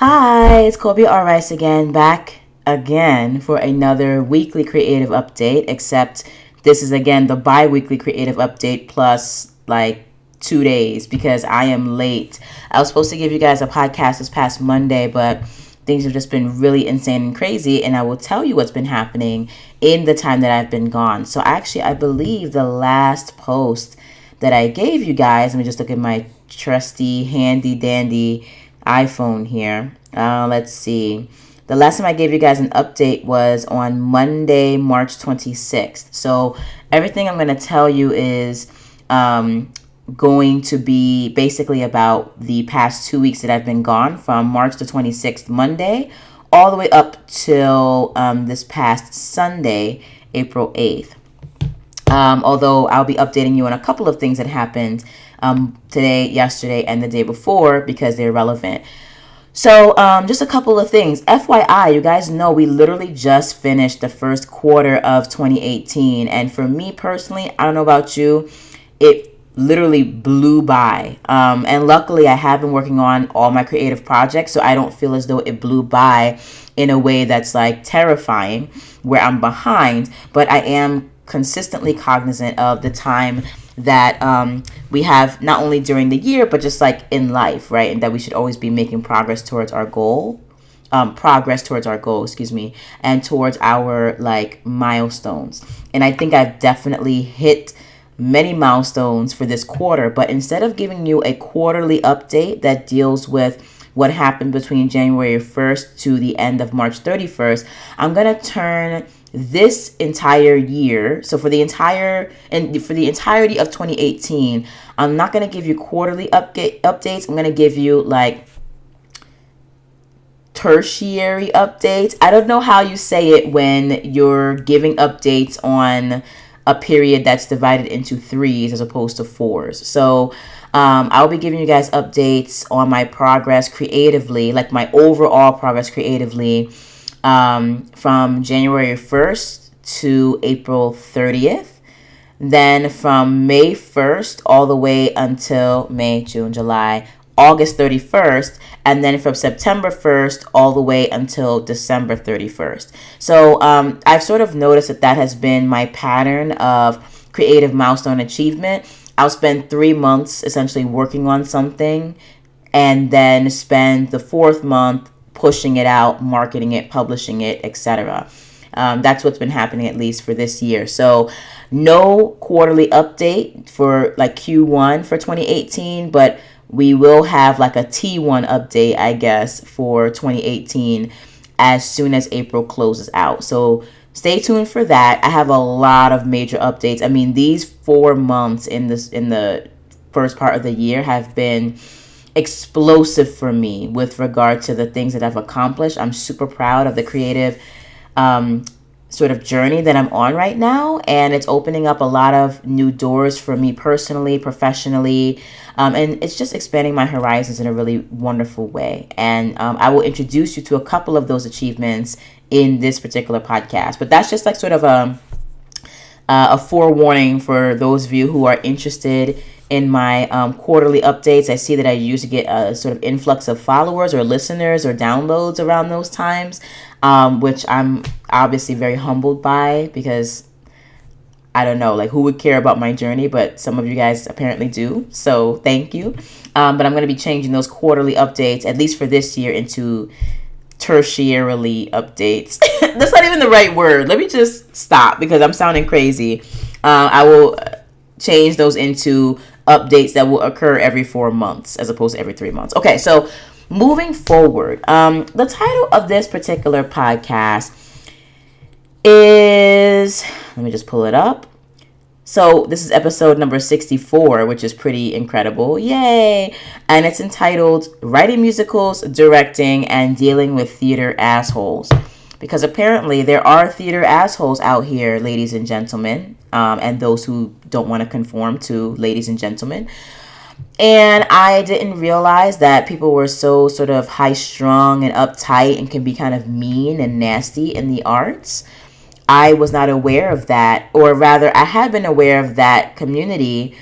Hi, it's Kobe R. Rice again, back again for another weekly creative update, except this is again the bi-weekly creative update plus like 2 days because I am late. I was supposed to give you guys a podcast this past Monday, but things have just been really insane and crazy, and I will tell you what's been happening in the time that I've been gone. So actually, I believe the last post that I gave you guys, let me just look at my trusty, handy dandy iPhone here. Let's see. The last time I gave you guys an update was on Monday, March 26th. So everything I'm going to tell you is going to be basically about the past 2 weeks that I've been gone, from March the 26th, Monday, all the way up till this past Sunday, April 8th. Although I'll be updating you on a couple of things that happened today, yesterday, and the day before because they're relevant. So just a couple of things. FYI, you guys know we literally just finished the first quarter of 2018. And for me personally, I don't know about you, it literally blew by. And luckily, I have been working on all my creative projects, so I don't feel as though it blew by in a way that's like terrifying, where I'm behind. But I am consistently cognizant of the time that we have, not only during the year, but just like in life, right? And that we should always be making progress towards our goal, and towards our like milestones. And I think I've definitely hit many milestones for this quarter, but instead of giving you a quarterly update that deals with what happened between January 1st to the end of March 31st, I'm going to turn this entire year, so for the entirety of 2018, I'm not going to give you quarterly updates. I'm going to give you like tertiary updates. I don't know how you say it when you're giving updates on a period that's divided into threes as opposed to fours. So I'll be giving you guys updates on my progress creatively, like my overall progress creatively, from January 1st to April 30th. Then from May 1st all the way until May, June, July, August 31st. And then from September 1st all the way until December 31st. So I've sort of noticed that has been my pattern of creative milestone achievement. I'll spend 3 months essentially working on something and then spend the fourth month pushing it out, marketing it, publishing it, etc. That's what's been happening, at least for this year. So no quarterly update for like Q1 for 2018, but we will have like a T1 update, I guess, for 2018 as soon as April closes out. So stay tuned for that. I have a lot of major updates. I mean, these 4 months in the first part of the year have been explosive for me with regard to the things that I've accomplished. I'm super proud of the creative sort of journey that I'm on right now, and it's opening up a lot of new doors for me personally, professionally, and it's just expanding my horizons in a really wonderful way. And I will introduce you to a couple of those achievements in this particular podcast, but that's just like sort of a forewarning for those of you who are interested in my quarterly updates. I see that I usually get a sort of influx of followers or listeners or downloads around those times, which I'm obviously very humbled by, because I don't know, like, who would care about my journey, but some of you guys apparently do. So thank you. But I'm going to be changing those quarterly updates, at least for this year, into tertiarily updates. That's not even the right word. Let me just stop because I'm sounding crazy. I will change those into updates that will occur every 4 months as opposed to every 3 months. Okay, so moving forward, the title of this particular podcast is, let me just pull it up. So this is episode number 64, which is pretty incredible. Yay! And it's entitled Writing Musicals, Directing, and Dealing with Theater Assholes. Because apparently there are theater assholes out here, ladies and gentlemen, and those who don't want to conform to ladies and gentlemen. And I didn't realize that people were so sort of high-strung and uptight and can be kind of mean and nasty in the arts. I was not aware of that, or rather, I had been aware of that community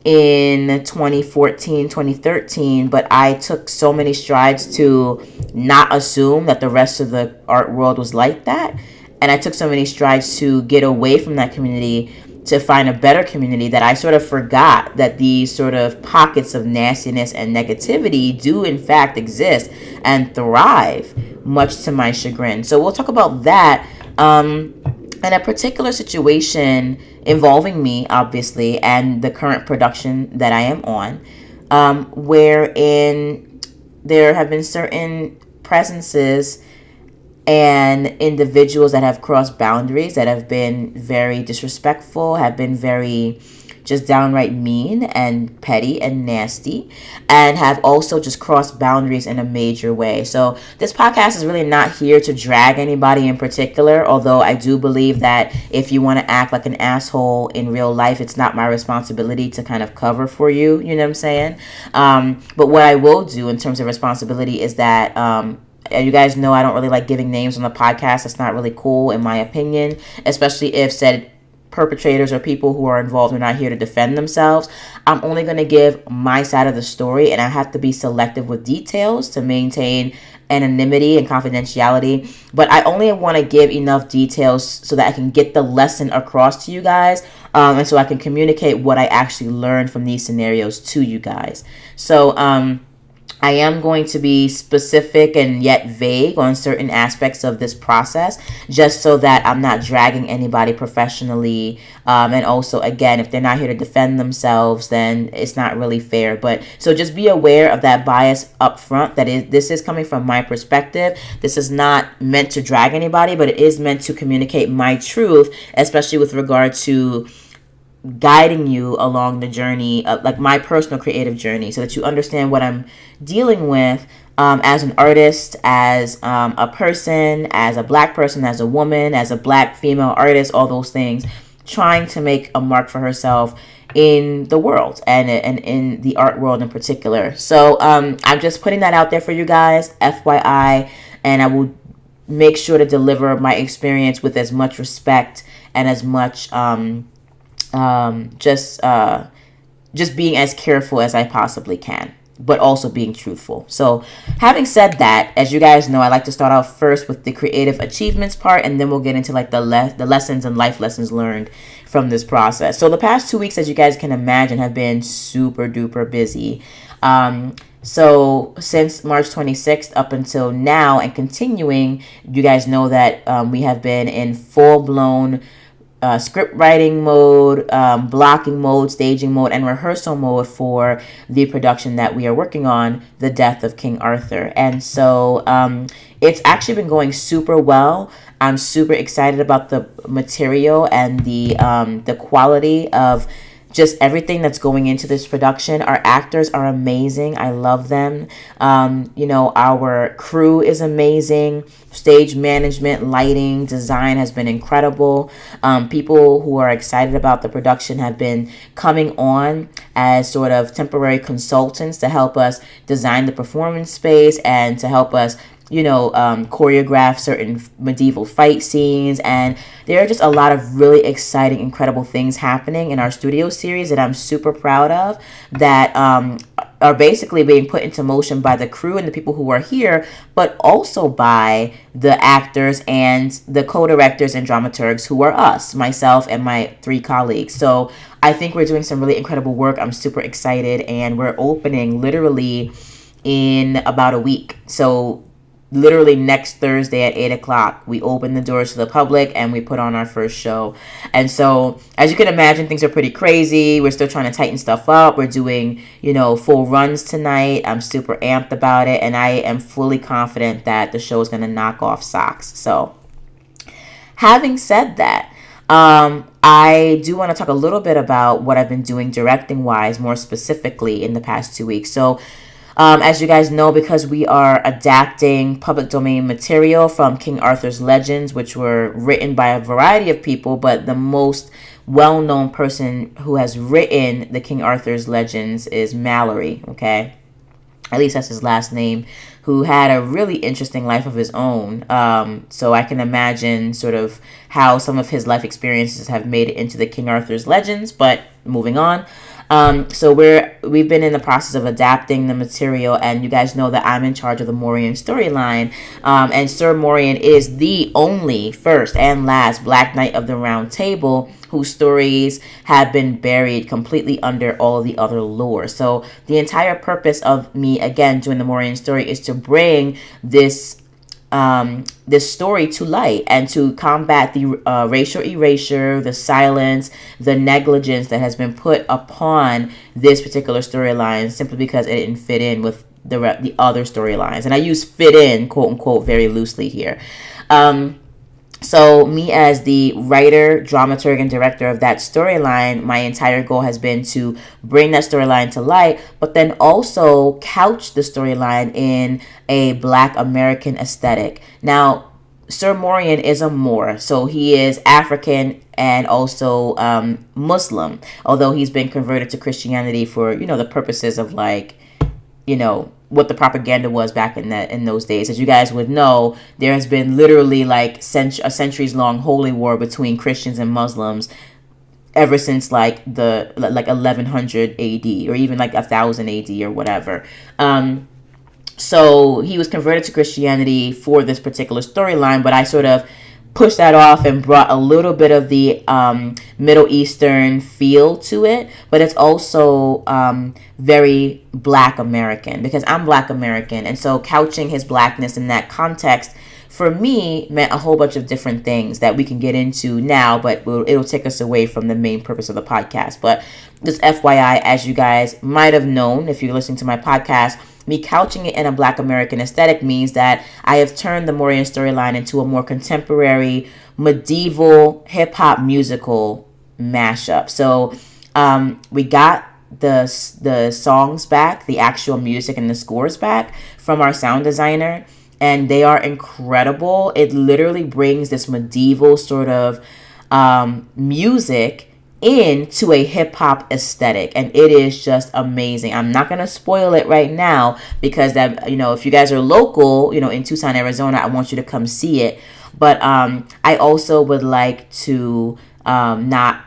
in 2014, 2013, but I took so many strides to not assume that the rest of the art world was like that. And I took so many strides to get away from that community to find a better community that I sort of forgot that these sort of pockets of nastiness and negativity do in fact exist and thrive, much to my chagrin. So we'll talk about that. And a particular situation involving me, obviously, and the current production that I am on, wherein there have been certain presences and individuals that have crossed boundaries, that have been very disrespectful, have been very just downright mean and petty and nasty, and have also just crossed boundaries in a major way. So this podcast is really not here to drag anybody in particular, although I do believe that if you want to act like an asshole in real life, it's not my responsibility to kind of cover for you, you know what I'm saying? But what I will do in terms of responsibility is that you guys know I don't really like giving names on the podcast. That's not really cool in my opinion, especially if said perpetrators or people who are involved are not here to defend themselves. I'm only going to give my side of the story, and I have to be selective with details to maintain anonymity and confidentiality. But I only want to give enough details so that I can get the lesson across to you guys, and so I can communicate what I actually learned from these scenarios to you guys. So I am going to be specific and yet vague on certain aspects of this process, just so that I'm not dragging anybody professionally. And also, again, if they're not here to defend themselves, then it's not really fair. But so just be aware of that bias up front. This is coming from my perspective. This is not meant to drag anybody, but it is meant to communicate my truth, especially with regard to guiding you along the journey, like my personal creative journey, so that you understand what I'm dealing with as an artist, as a person, as a black person, as a woman, as a black female artist, all those things, trying to make a mark for herself in the world and in the art world in particular. So I'm just putting that out there for you guys, FYI, and I will make sure to deliver my experience with as much respect and as much just being as careful as I possibly can, but also being truthful. So having said that, as you guys know, I like to start off first with the creative achievements part, and then we'll get into like the lessons and life lessons learned from this process. So the past 2 weeks, as you guys can imagine, have been super duper busy. So since March 26th up until now and continuing, you guys know that we have been in full-blown script writing mode, blocking mode, staging mode, and rehearsal mode for the production that we are working on, The Death of King Arthur. And so it's actually been going super well. I'm super excited about the material and the quality of just everything that's going into this production. Our actors are amazing. I love them. Our crew is amazing. Stage management, lighting, design has been incredible. People who are excited about the production have been coming on as sort of temporary consultants to help us design the performance space and to help us choreograph certain medieval fight scenes. And there are just a lot of really exciting, incredible things happening in our studio series that I'm super proud of, that are basically being put into motion by the crew and the people who are here, but also by the actors and the co-directors and dramaturgs who are us, myself and my 3 colleagues. So I think we're doing some really incredible work. I'm super excited, and we're opening literally in about a week. So literally next Thursday at 8 o'clock, we open the doors to the public and we put on our first show. And so, as you can imagine, things are pretty crazy. We're still trying to tighten stuff up. We're doing, full runs tonight. I'm super amped about it, and I am fully confident that the show is going to knock off socks. So, having said that, I do want to talk a little bit about what I've been doing directing-wise, more specifically in the past 2 weeks. So, as you guys know, because we are adapting public domain material from King Arthur's Legends, which were written by a variety of people, but the most well-known person who has written the King Arthur's Legends is Mallory, okay? At least that's his last name, who had a really interesting life of his own. So I can imagine sort of how some of his life experiences have made it into the King Arthur's Legends, but moving on. So we've been in the process of adapting the material, and you guys know that I'm in charge of the Morian storyline. And Sir Morian is the only first and last Black Knight of the Round Table whose stories have been buried completely under all the other lore. So the entire purpose of me, again, doing the Morian story is to bring this story to light and to combat the racial erasure, the silence, the negligence that has been put upon this particular storyline simply because it didn't fit in with the other storylines. And I use fit in, quote unquote, very loosely here. So me as the writer, dramaturg, and director of that storyline, my entire goal has been to bring that storyline to light, but then also couch the storyline in a Black American aesthetic. Now, Sir Morian is a Moor, so he is African and also Muslim, although he's been converted to Christianity for, the purposes of what the propaganda was back in those days. As you guys would know, there has been literally a centuries-long holy war between Christians and Muslims ever since the 1100 AD or even 1000 AD or whatever. So he was converted to Christianity for this particular storyline, but I sort of pushed that off and brought a little bit of the Middle Eastern feel to it, but it's also very Black American because I'm Black American, and so couching his Blackness in that context for me meant a whole bunch of different things that we can get into now, but it'll take us away from the main purpose of the podcast. But just FYI, as you guys might have known if you're listening to my podcast, me couching it in a Black American aesthetic means that I have turned the Morian storyline into a more contemporary, medieval hip-hop musical mashup. So we got the songs back, the actual music and the scores back from our sound designer, and they are incredible. It literally brings this medieval sort of music into a hip-hop aesthetic, and it is just amazing. I'm not going to spoil it right now because that, if you guys are local, in Tucson, Arizona, I want you to come see it. But I also would like to not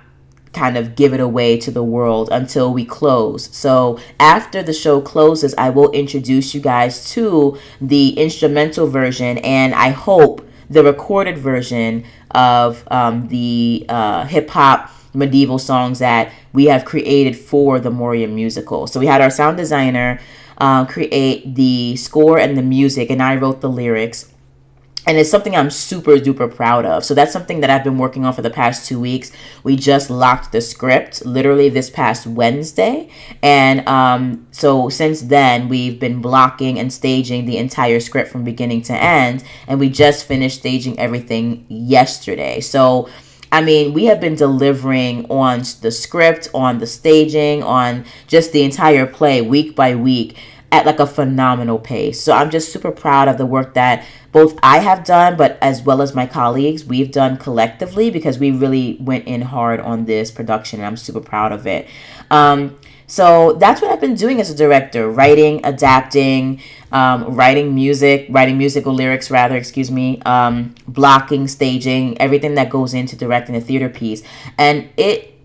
kind of give it away to the world until we close. So after the show closes, I will introduce you guys to the instrumental version, and I hope the recorded version of the hip-hop medieval songs that we have created for the Morian musical. So we had our sound designer create the score and the music, and I wrote the lyrics. And it's something I'm super duper proud of. So that's something that I've been working on for the past 2 weeks. We just locked the script literally this past Wednesday. And so since then, we've been blocking and staging the entire script from beginning to end. And we just finished staging everything yesterday. So we have been delivering on the script, on the staging, on just the entire play week by week at a phenomenal pace. So I'm just super proud of the work that both I have done, but as well as my colleagues, we've done collectively because we really went in hard on this production, and I'm super proud of it. So that's what I've been doing as a director: writing, adapting, writing musical lyrics, blocking, staging, everything that goes into directing a theater piece. And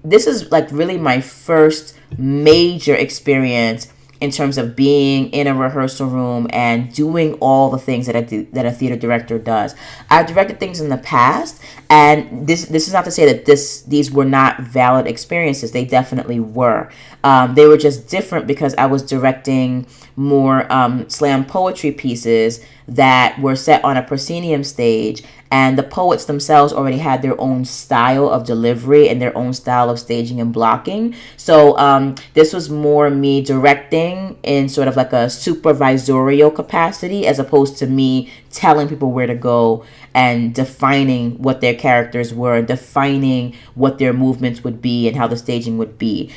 this is really my first major experience in terms of being in a rehearsal room and doing all the things that a theater director does. I've directed things in the past, and this is not to say that these were not valid experiences. They definitely were. They were just different because I was directing more slam poetry pieces that were set on a proscenium stage, and the poets themselves already had their own style of delivery and their own style of staging and blocking. So this was more me directing in sort of a supervisorial capacity, as opposed to me telling people where to go and defining what their characters were, defining what their movements would be and how the staging would be.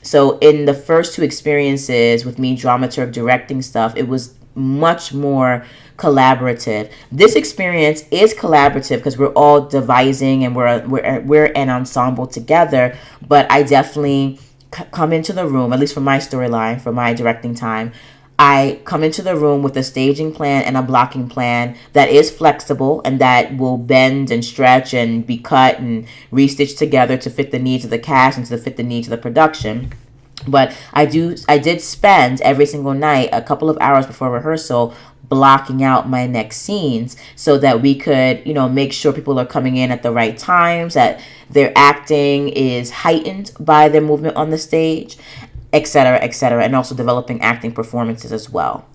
So in the first two experiences with me dramaturg directing stuff, it was much more collaborative. This experience is collaborative because we're all devising and we're an ensemble together, but I definitely come into the room, at least for my storyline, for my directing time, I come into the room with a staging plan and a blocking plan that is flexible and that will bend and stretch and be cut and restitched together to fit the needs of the cast and to fit the needs of the production. But I did spend every single night a couple of hours before rehearsal blocking out my next scenes so that we could, make sure people are coming in at the right times, that their acting is heightened by their movement on the stage, et cetera, and also developing acting performances as well.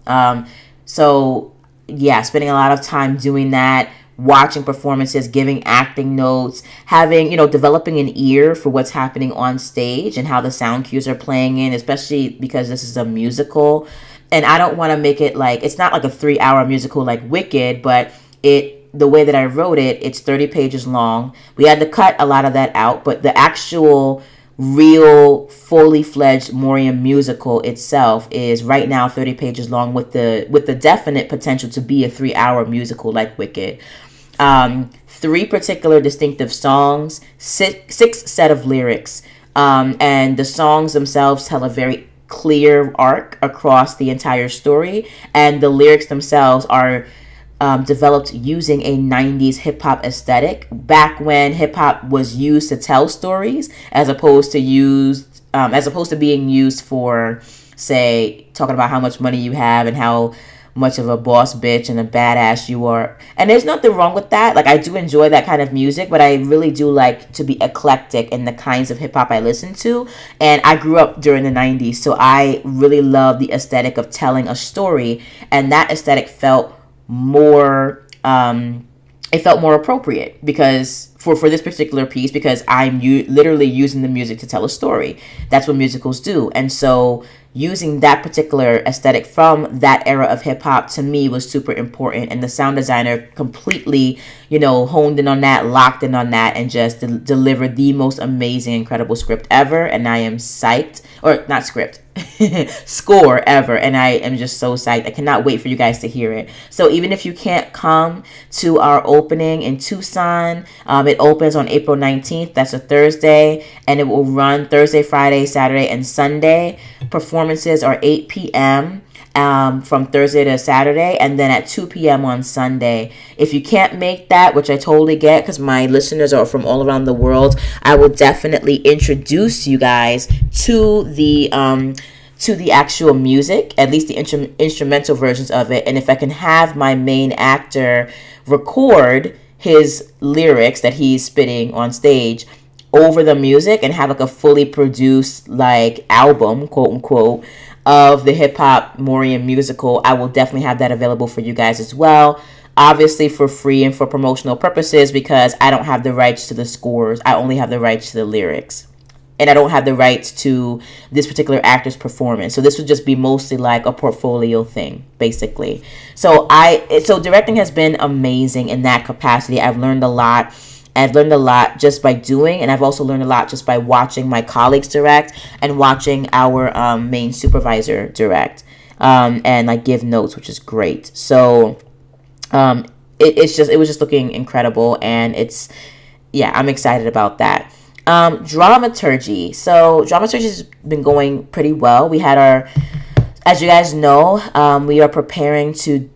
So yeah, spending a lot of time doing that, watching performances, giving acting notes, having, developing an ear for what's happening on stage and how the sound cues are playing in, especially because this is a musical. And I don't want to make it like, it's not like a 3-hour musical like Wicked, but the way that I wrote it, it's 30 pages long. We had to cut a lot of that out, but the actual real fully fledged Morium musical itself is right now 30 pages long with the definite potential to be a 3-hour musical like Wicked. 3 particular distinctive songs, six set of lyrics, and the songs themselves tell a very clear arc across the entire story, and the lyrics themselves are developed using a 90s hip-hop aesthetic back when hip-hop was used to tell stories as opposed to being used for, say, talking about how much money you have and how much of a boss bitch and a badass you are. And there's nothing wrong with that. Like, I do enjoy that kind of music, but I really do like to be eclectic in the kinds of hip-hop I listen to. And I grew up during the 90s, so I really love the aesthetic of telling a story, and that aesthetic felt more appropriate because for this particular piece, because I'm literally using the music to tell a story. That's what musicals do. And so using that particular aesthetic from that era of hip hop to me was super important, and the sound designer completely, honed in on that, locked in on that, and just delivered the most amazing, incredible script ever. And I am psyched, or not script, score ever, and I am just so psyched. I cannot wait for you guys to hear it. So even if you can't come to our opening in Tucson, it opens on April 19th. That's a Thursday, and it will run Thursday, Friday, Saturday, and Sunday. Performances are 8 p.m. From Thursday to Saturday, and then at 2 p.m. on Sunday. If you can't make that, which I totally get because my listeners are from all around the world, I will definitely introduce you guys to the actual music, at least the instrumental versions of it. And if I can have my main actor record his lyrics that he's spitting on stage over the music and have like a fully produced like album, quote unquote, of the hip hop Morium musical, I will definitely have that available for you guys as well. Obviously for free and for promotional purposes, because I don't have the rights to the scores. I only have the rights to the lyrics. And I don't have the rights to this particular actor's performance. So this would just be mostly like a portfolio thing, basically. So directing has been amazing in that capacity. I've learned a lot. I've learned a lot just by doing, and I've also learned a lot just by watching my colleagues direct and watching our main supervisor direct and like give notes, which is great. So it was just looking incredible, and I'm excited about that. Dramaturgy. So dramaturgy has been going pretty well. We had as you guys know, we are preparing to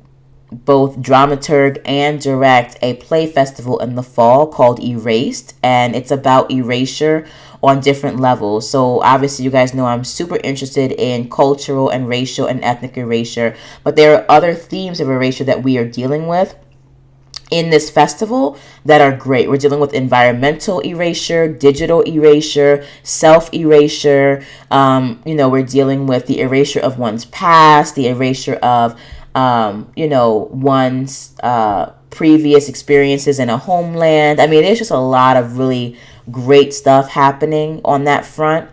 both dramaturg and direct a play festival in the fall called Erased, and it's about erasure on different levels. So obviously you guys know I'm super interested in cultural and racial and ethnic erasure, but there are other themes of erasure that we are dealing with in this festival that are great. We're dealing with environmental erasure, digital erasure, self-erasure. We're dealing with the erasure of one's past, the erasure of one's previous experiences in a homeland. I mean, there's just a lot of really great stuff happening on that front.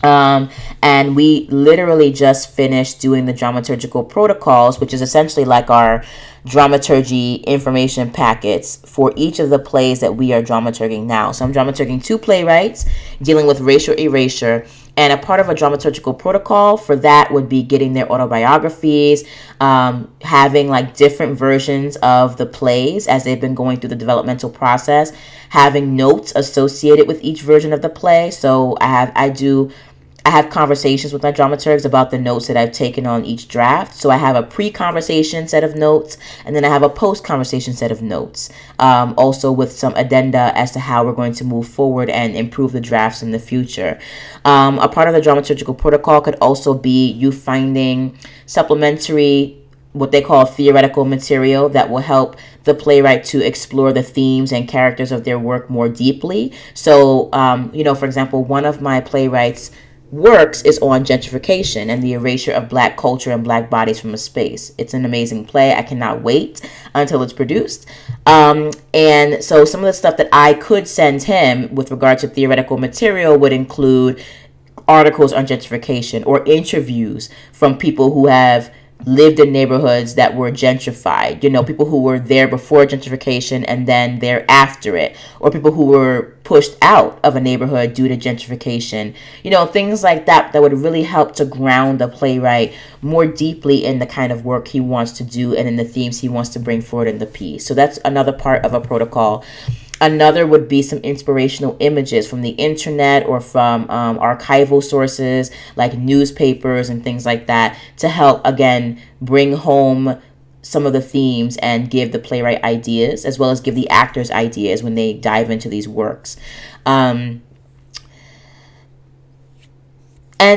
And we literally just finished doing the dramaturgical protocols, which is essentially like our dramaturgy information packets for each of the plays that we are dramaturging now. So I'm dramaturging 2 playwrights dealing with racial erasure, and a part of a dramaturgical protocol for that would be getting their autobiographies, having like different versions of the plays as they've been going through the developmental process, having notes associated with each version of the play. So I do I have conversations with my dramaturgs about the notes that I've taken on each draft. So I have a pre-conversation set of notes, and then I have a post-conversation set of notes, also with some addenda as to how we're going to move forward and improve the drafts in the future. A part of the dramaturgical protocol could also be you finding supplementary, what they call theoretical material that will help the playwright to explore the themes and characters of their work more deeply. So, for example, one of my playwrights' works is on gentrification and the erasure of Black culture and Black bodies from a space. It's an amazing play. I cannot wait until it's produced. And so some of the stuff that I could send him with regard to theoretical material would include articles on gentrification or interviews from people who have lived in neighborhoods that were gentrified, people who were there before gentrification and then there after it, or people who were pushed out of a neighborhood due to gentrification, things like that would really help to ground the playwright more deeply in the kind of work he wants to do and in the themes he wants to bring forward in the piece. So that's another part of a protocol. Another would be some inspirational images from the internet or from archival sources like newspapers and things like that to help, again, bring home some of the themes and give the playwright ideas, as well as give the actors ideas when they dive into these works. And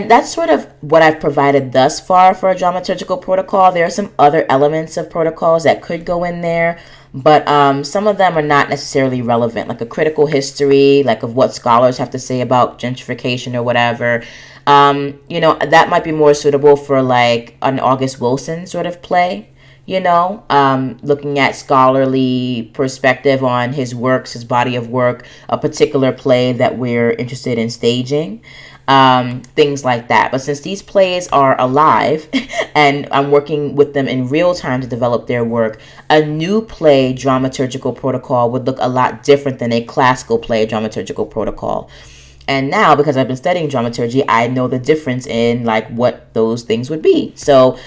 that's sort of what I've provided thus far for a dramaturgical protocol. There are some other elements of protocols that could go in there, but some of them are not necessarily relevant, like a critical history, like of what scholars have to say about gentrification or whatever. That might be more suitable for like an August Wilson sort of play, looking at scholarly perspective on his works, his body of work, a particular play that we're interested in staging. Things like that. But since these plays are alive and I'm working with them in real time to develop their work, a new play dramaturgical protocol would look a lot different than a classical play dramaturgical protocol. And now, because I've been studying dramaturgy, I know the difference in like what those things would be. So,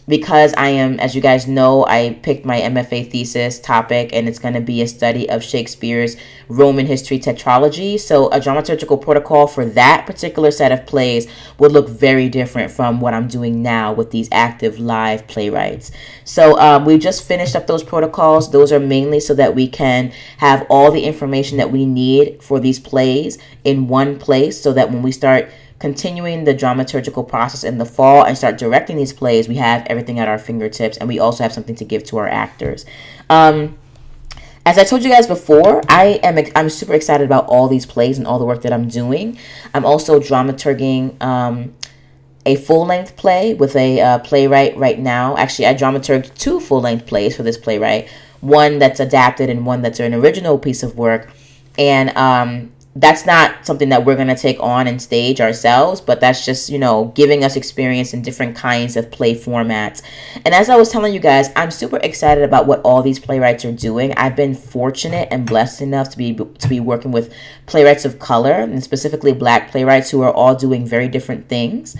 because I am, as you guys know, I picked my MFA thesis topic and it's going to be a study of Shakespeare's Roman history tetralogy. So a dramaturgical protocol for that particular set of plays would look very different from what I'm doing now with these active live playwrights. So we just finished up those protocols. Those are mainly so that we can have all the information that we need for these plays in one place, so that when we start continuing the dramaturgical process in the fall and start directing these plays, we have everything at our fingertips, and we also have something to give to our actors. As I told you guys before, I'm super excited about all these plays and all the work that I'm doing. I'm also dramaturging a full-length play with a playwright right now. Actually, I dramaturged 2 full-length plays for this playwright, one that's adapted and one that's an original piece of work. And that's not something that we're going to take on and stage ourselves, but that's just, giving us experience in different kinds of play formats. And as I was telling you guys, I'm super excited about what all these playwrights are doing. I've been fortunate and blessed enough to be working with playwrights of color, and specifically Black playwrights who are all doing very different things.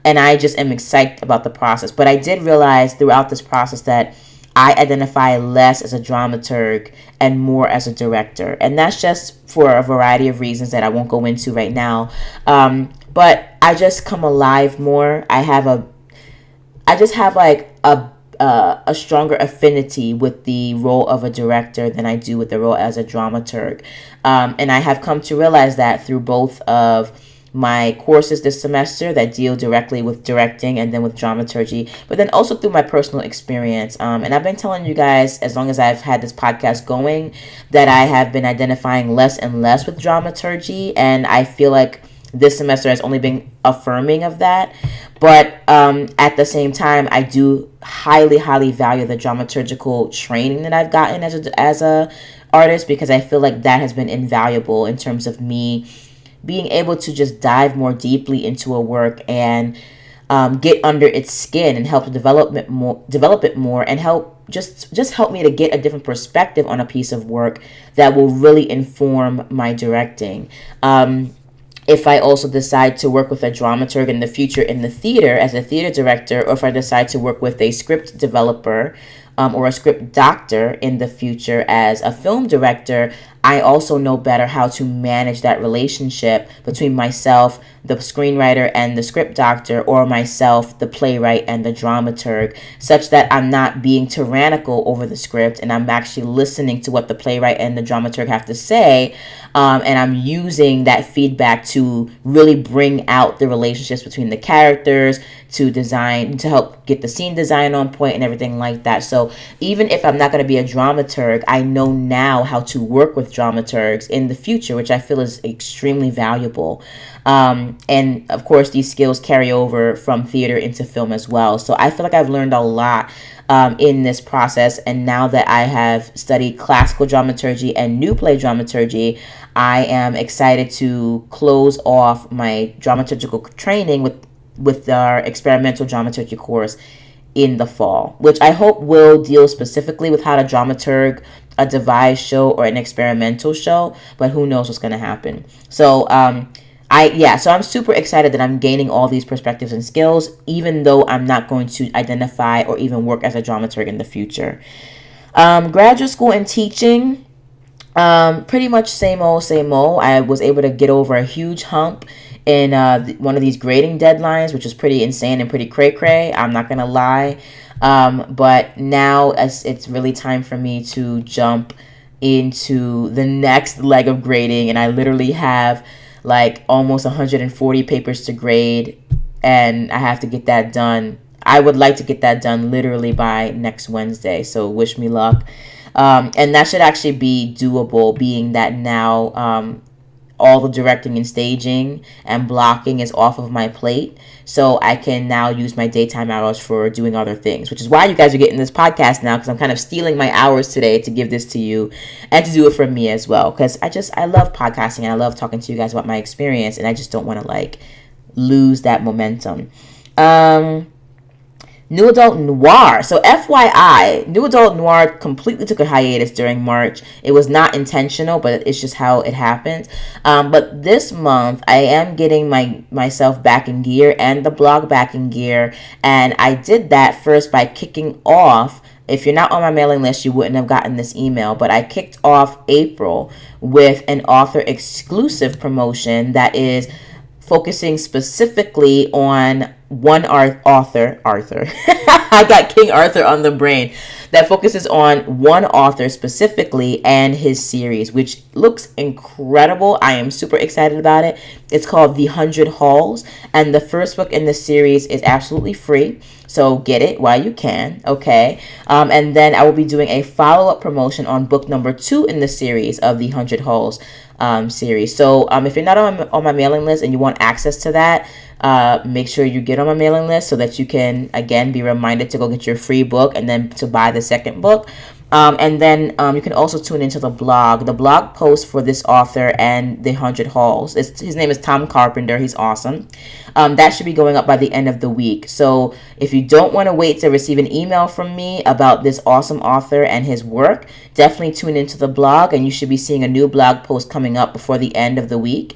And I just am excited about the process. But I did realize throughout this process that I identify less as a dramaturg and more as a director. And that's just for a variety of reasons that I won't go into right now. But I just come alive more. I just have like a stronger affinity with the role of a director than I do with the role as a dramaturg. And I have come to realize that through both of my courses this semester that deal directly with directing and then with dramaturgy, but then also through my personal experience. And I've been telling you guys, as long as I've had this podcast going, that I have been identifying less and less with dramaturgy, and I feel like this semester has only been affirming of that. But at the same time, I do highly, highly value the dramaturgical training that I've gotten as a artist, because I feel like that has been invaluable in terms of me being able to just dive more deeply into a work and get under its skin and help to develop it more, and help me to get a different perspective on a piece of work that will really inform my directing. If I also decide to work with a dramaturg in the future in the theater as a theater director, or if I decide to work with a script developer or a script doctor in the future as a film director, I also know better how to manage that relationship between myself, the screenwriter, and the script doctor, or myself, the playwright, and the dramaturg, such that I'm not being tyrannical over the script and I'm actually listening to what the playwright and the dramaturg have to say. And I'm using that feedback to really bring out the relationships between the characters, to help get the scene design on point and everything like that. So even if I'm not going to be a dramaturg, I know now how to work with dramaturgs in the future, which I feel is extremely valuable. And of course, these skills carry over from theater into film as well. So I feel like I've learned a lot in this process. And now that I have studied classical dramaturgy and new play dramaturgy, I am excited to close off my dramaturgical training with our experimental dramaturgy course in the fall, which I hope will deal specifically with how to dramaturg a devised show or an experimental show, but who knows what's going to happen. So so I'm super excited that I'm gaining all these perspectives and skills, even though I'm not going to identify or even work as a dramaturg in the future. Graduate school and teaching, pretty much same old. I was able to get over a huge hump in one of these grading deadlines, which is pretty insane and pretty cray-cray. I'm not going to lie. But now it's really time for me to jump into the next leg of grading. And I literally have like almost 140 papers to grade, and I have to get that done. I would like to get that done literally by next Wednesday. So wish me luck. And that should actually be doable, being that now all the directing and staging and blocking is off of my plate. So I can now use my daytime hours for doing other things, which is why you guys are getting this podcast now, because I'm kind of stealing my hours today to give this to you and to do it for me as well. Because I love podcasting and I love talking to you guys about my experience, and I just don't want to like lose that momentum. New Adult Noir. So FYI, New Adult Noir completely took a hiatus during March. It was not intentional, but it's just how it happened. But this month, I am getting myself back in gear and the blog back in gear. And I did that first by kicking off. If you're not on my mailing list, you wouldn't have gotten this email, but I kicked off April with an author exclusive promotion that is focusing specifically on one author. I got King Arthur on the brain. That focuses on one author specifically and his series, which looks incredible. I am super excited about it. It's called The 100 Halls, and the first book in the series is absolutely free. So get it while you can, okay? And then I will be doing a follow-up promotion on book number 2 in the series of The 100 Halls series. So if you're not on my mailing list and you want access to that, make sure you get on my mailing list so that you can, again, be reminded to go get your free book and then to buy the second book. And then you can also tune into the blog. The blog post for this author and the 100 Halls. His name is Tom Carpenter. He's awesome. That should be going up by the end of the week. So if you don't want to wait to receive an email from me about this awesome author and his work, definitely tune into the blog, and you should be seeing a new blog post coming up before the end of the week,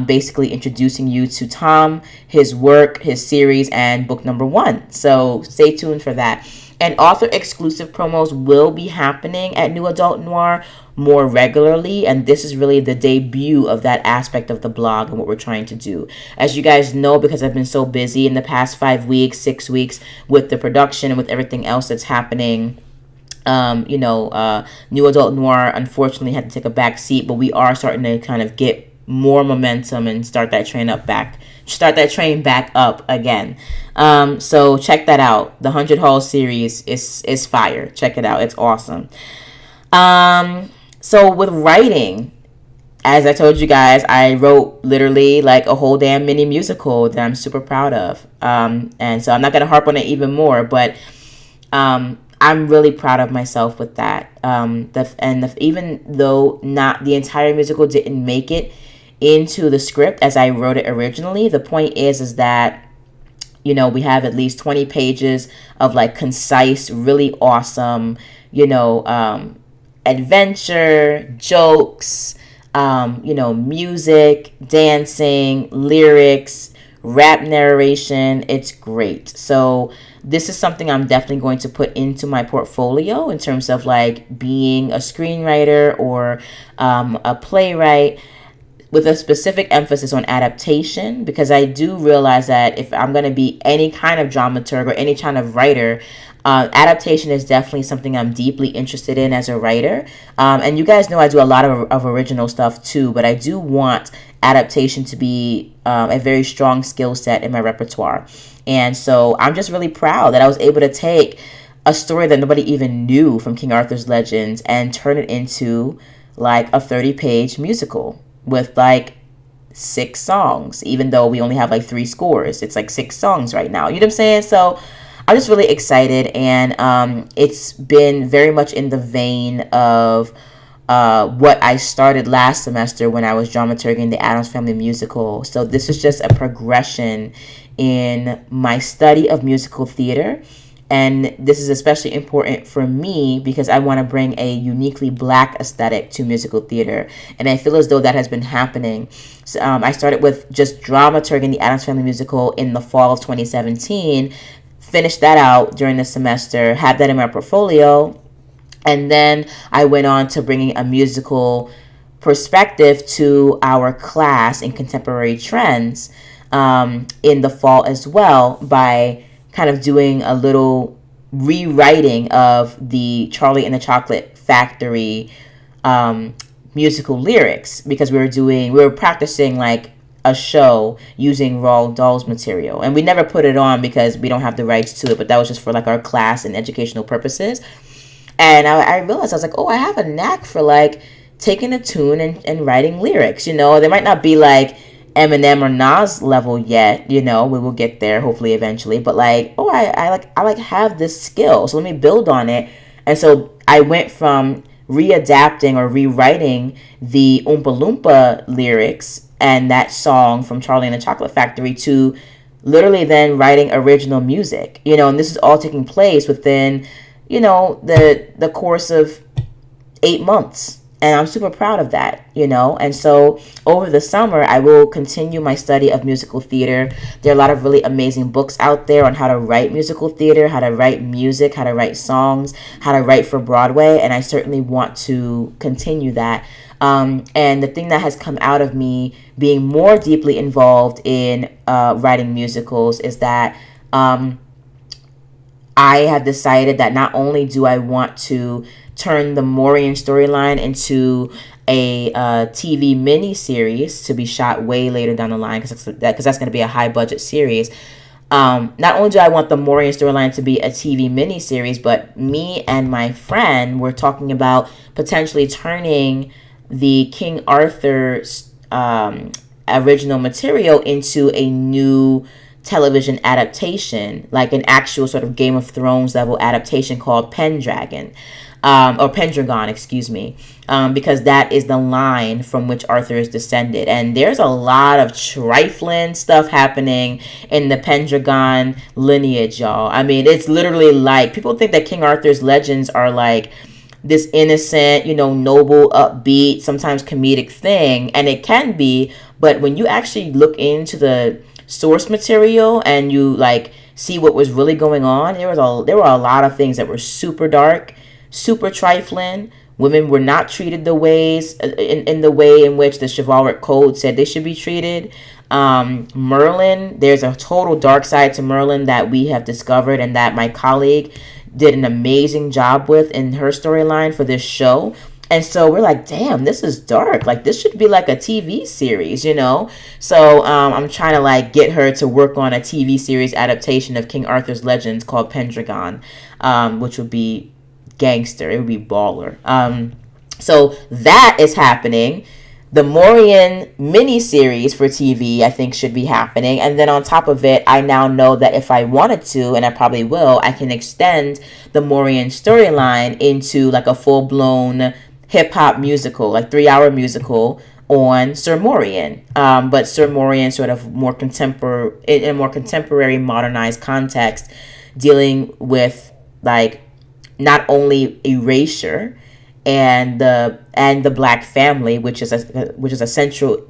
basically introducing you to Tom, his work, his series, and book number 1. So stay tuned for that. And author exclusive promos will be happening at New Adult Noir more regularly, and this is really the debut of that aspect of the blog and what we're trying to do. As you guys know, because I've been so busy in the past 5 weeks, 6 weeks with the production and with everything else that's happening, New Adult Noir unfortunately had to take a back seat, but we are starting to kind of get more momentum and start that train back up again. So check that out. The 100 Halls series is fire. Check it out. It's awesome. So with writing, as I told you guys, I wrote literally like a whole damn mini musical that I'm super proud of. And so I'm not going to harp on it even more, but I'm really proud of myself with that. Even though not the entire musical didn't make it into the script as I wrote it originally, the point is that, we have at least 20 pages of like concise, really awesome, adventure, jokes, music, dancing, lyrics, rap narration. It's great. So this is something I'm definitely going to put into my portfolio in terms of like being a screenwriter or a playwright, with a specific emphasis on adaptation, because I do realize that if I'm going to be any kind of dramaturg or any kind of writer, adaptation is definitely something I'm deeply interested in as a writer. And you guys know I do a lot of original stuff too, but I do want adaptation to be a very strong skill set in my repertoire. And so I'm just really proud that I was able to take a story that nobody even knew from King Arthur's Legends and turn it into like a 30-page musical with like 6 songs, even though we only have like 3 scores. It's like 6 songs right now. You know what I'm saying? So I'm just really excited, and it's been very much in the vein of what I started last semester when I was dramaturging the Addams Family musical. So this is just a progression in my study of musical theater. And this is especially important for me because I want to bring a uniquely Black aesthetic to musical theater. And I feel as though that has been happening. So, I started with just dramaturging the Addams Family musical in the fall of 2017, finished that out during the semester, had that in my portfolio. And then I went on to bringing a musical perspective to our class in contemporary trends in the fall as well, by kind of doing a little rewriting of the Charlie and the Chocolate Factory musical lyrics, because we were practicing like a show using Roald Dahl's material, and we never put it on because we don't have the rights to it, but that was just for like our class and educational purposes. And I realized, I was like, oh, I have a knack for like taking a tune and writing lyrics. You know, they might not be like Eminem or Nas level yet, you know, we will get there hopefully eventually, but like, oh, I have this skill, so let me build on it. And so I went from readapting or rewriting the Oompa Loompa lyrics and that song from Charlie and the Chocolate Factory to literally then writing original music, you know, and this is all taking place within, you know, the course of 8 months. And I'm super proud of that, you know. And so over the summer, I will continue my study of musical theater. There are a lot of really amazing books out there on how to write musical theater, how to write music, how to write songs, how to write for Broadway. And I certainly want to continue that. And the thing that has come out of me being more deeply involved in writing musicals is that I have decided that not only do I want to turn the Maureen storyline into a TV mini-series to be shot way later down the line, because that's going to be a high-budget series. Not only do I want the Maureen storyline to be a TV mini-series, but me and my friend were talking about potentially turning the King Arthur original material into a new television adaptation, like an actual sort of Game of Thrones level adaptation called Pendragon. Or Pendragon, excuse me, because that is the line from which Arthur is descended. And there's a lot of trifling stuff happening in the Pendragon lineage, y'all. I mean, it's literally like, people think that King Arthur's legends are like this innocent, you know, noble, upbeat, sometimes comedic thing, and it can be, but when you actually look into the source material and you like see what was really going on, there were a lot of things that were super dark, super trifling. Women were not treated the ways in the way in which the chivalric code said they should be treated. Merlin, there's a total dark side to Merlin that we have discovered, and that my colleague did an amazing job with in her storyline for this show. And so we're like, damn, this is dark. Like, this should be like a TV series, you know? So I'm trying to like get her to work on a TV series adaptation of King Arthur's Legends called Pendragon, which would be gangster. It would be baller. So that is happening. The Maureen mini-series for TV, I think, should be happening. And then on top of it, I now know that if I wanted to, and I probably will, I can extend the Maureen storyline into like a full-blown hip-hop musical, like 3-hour musical on Sir Maureen. But Sir Maureen sort of more contemporary, in a more contemporary, modernized context, dealing with like not only erasure and the Black family, which is a central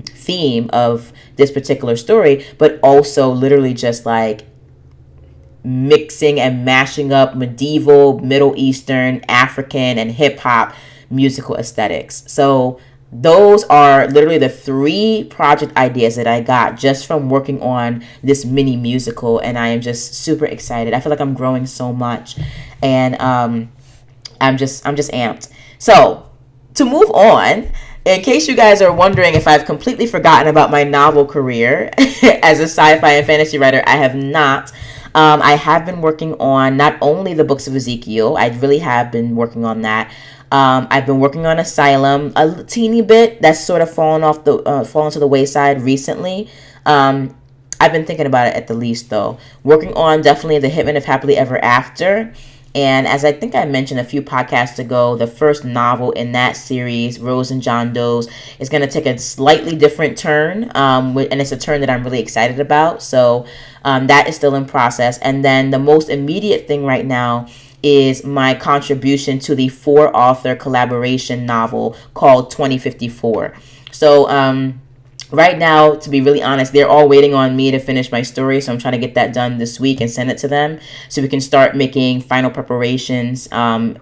theme of this particular story, but also literally just like mixing and mashing up medieval, Middle Eastern, African, and hip hop musical aesthetics. So those are literally the 3 project ideas that I got just from working on this mini musical, and I am just super excited. I feel like I'm growing so much, and I'm just amped. So to move on, in case you guys are wondering if I've completely forgotten about my novel career as a sci-fi and fantasy writer, I have not. I have been working on not only the books of Ezekiel, I really have been working on that. I've been working on Asylum a teeny bit. That's sort of fallen to the wayside recently. I've been thinking about it at the least, though. Working on definitely The Hitman of Happily Ever After. And as I think I mentioned a few podcasts ago, the first novel in that series, Rose and John Doe's, is going to take a slightly different turn. And it's a turn that I'm really excited about. So that is still in process. And then the most immediate thing right now is my contribution to the 4-author collaboration novel called 2054. So right now, to be really honest, they're all waiting on me to finish my story. So I'm trying to get that done this week and send it to them so we can start making final preparations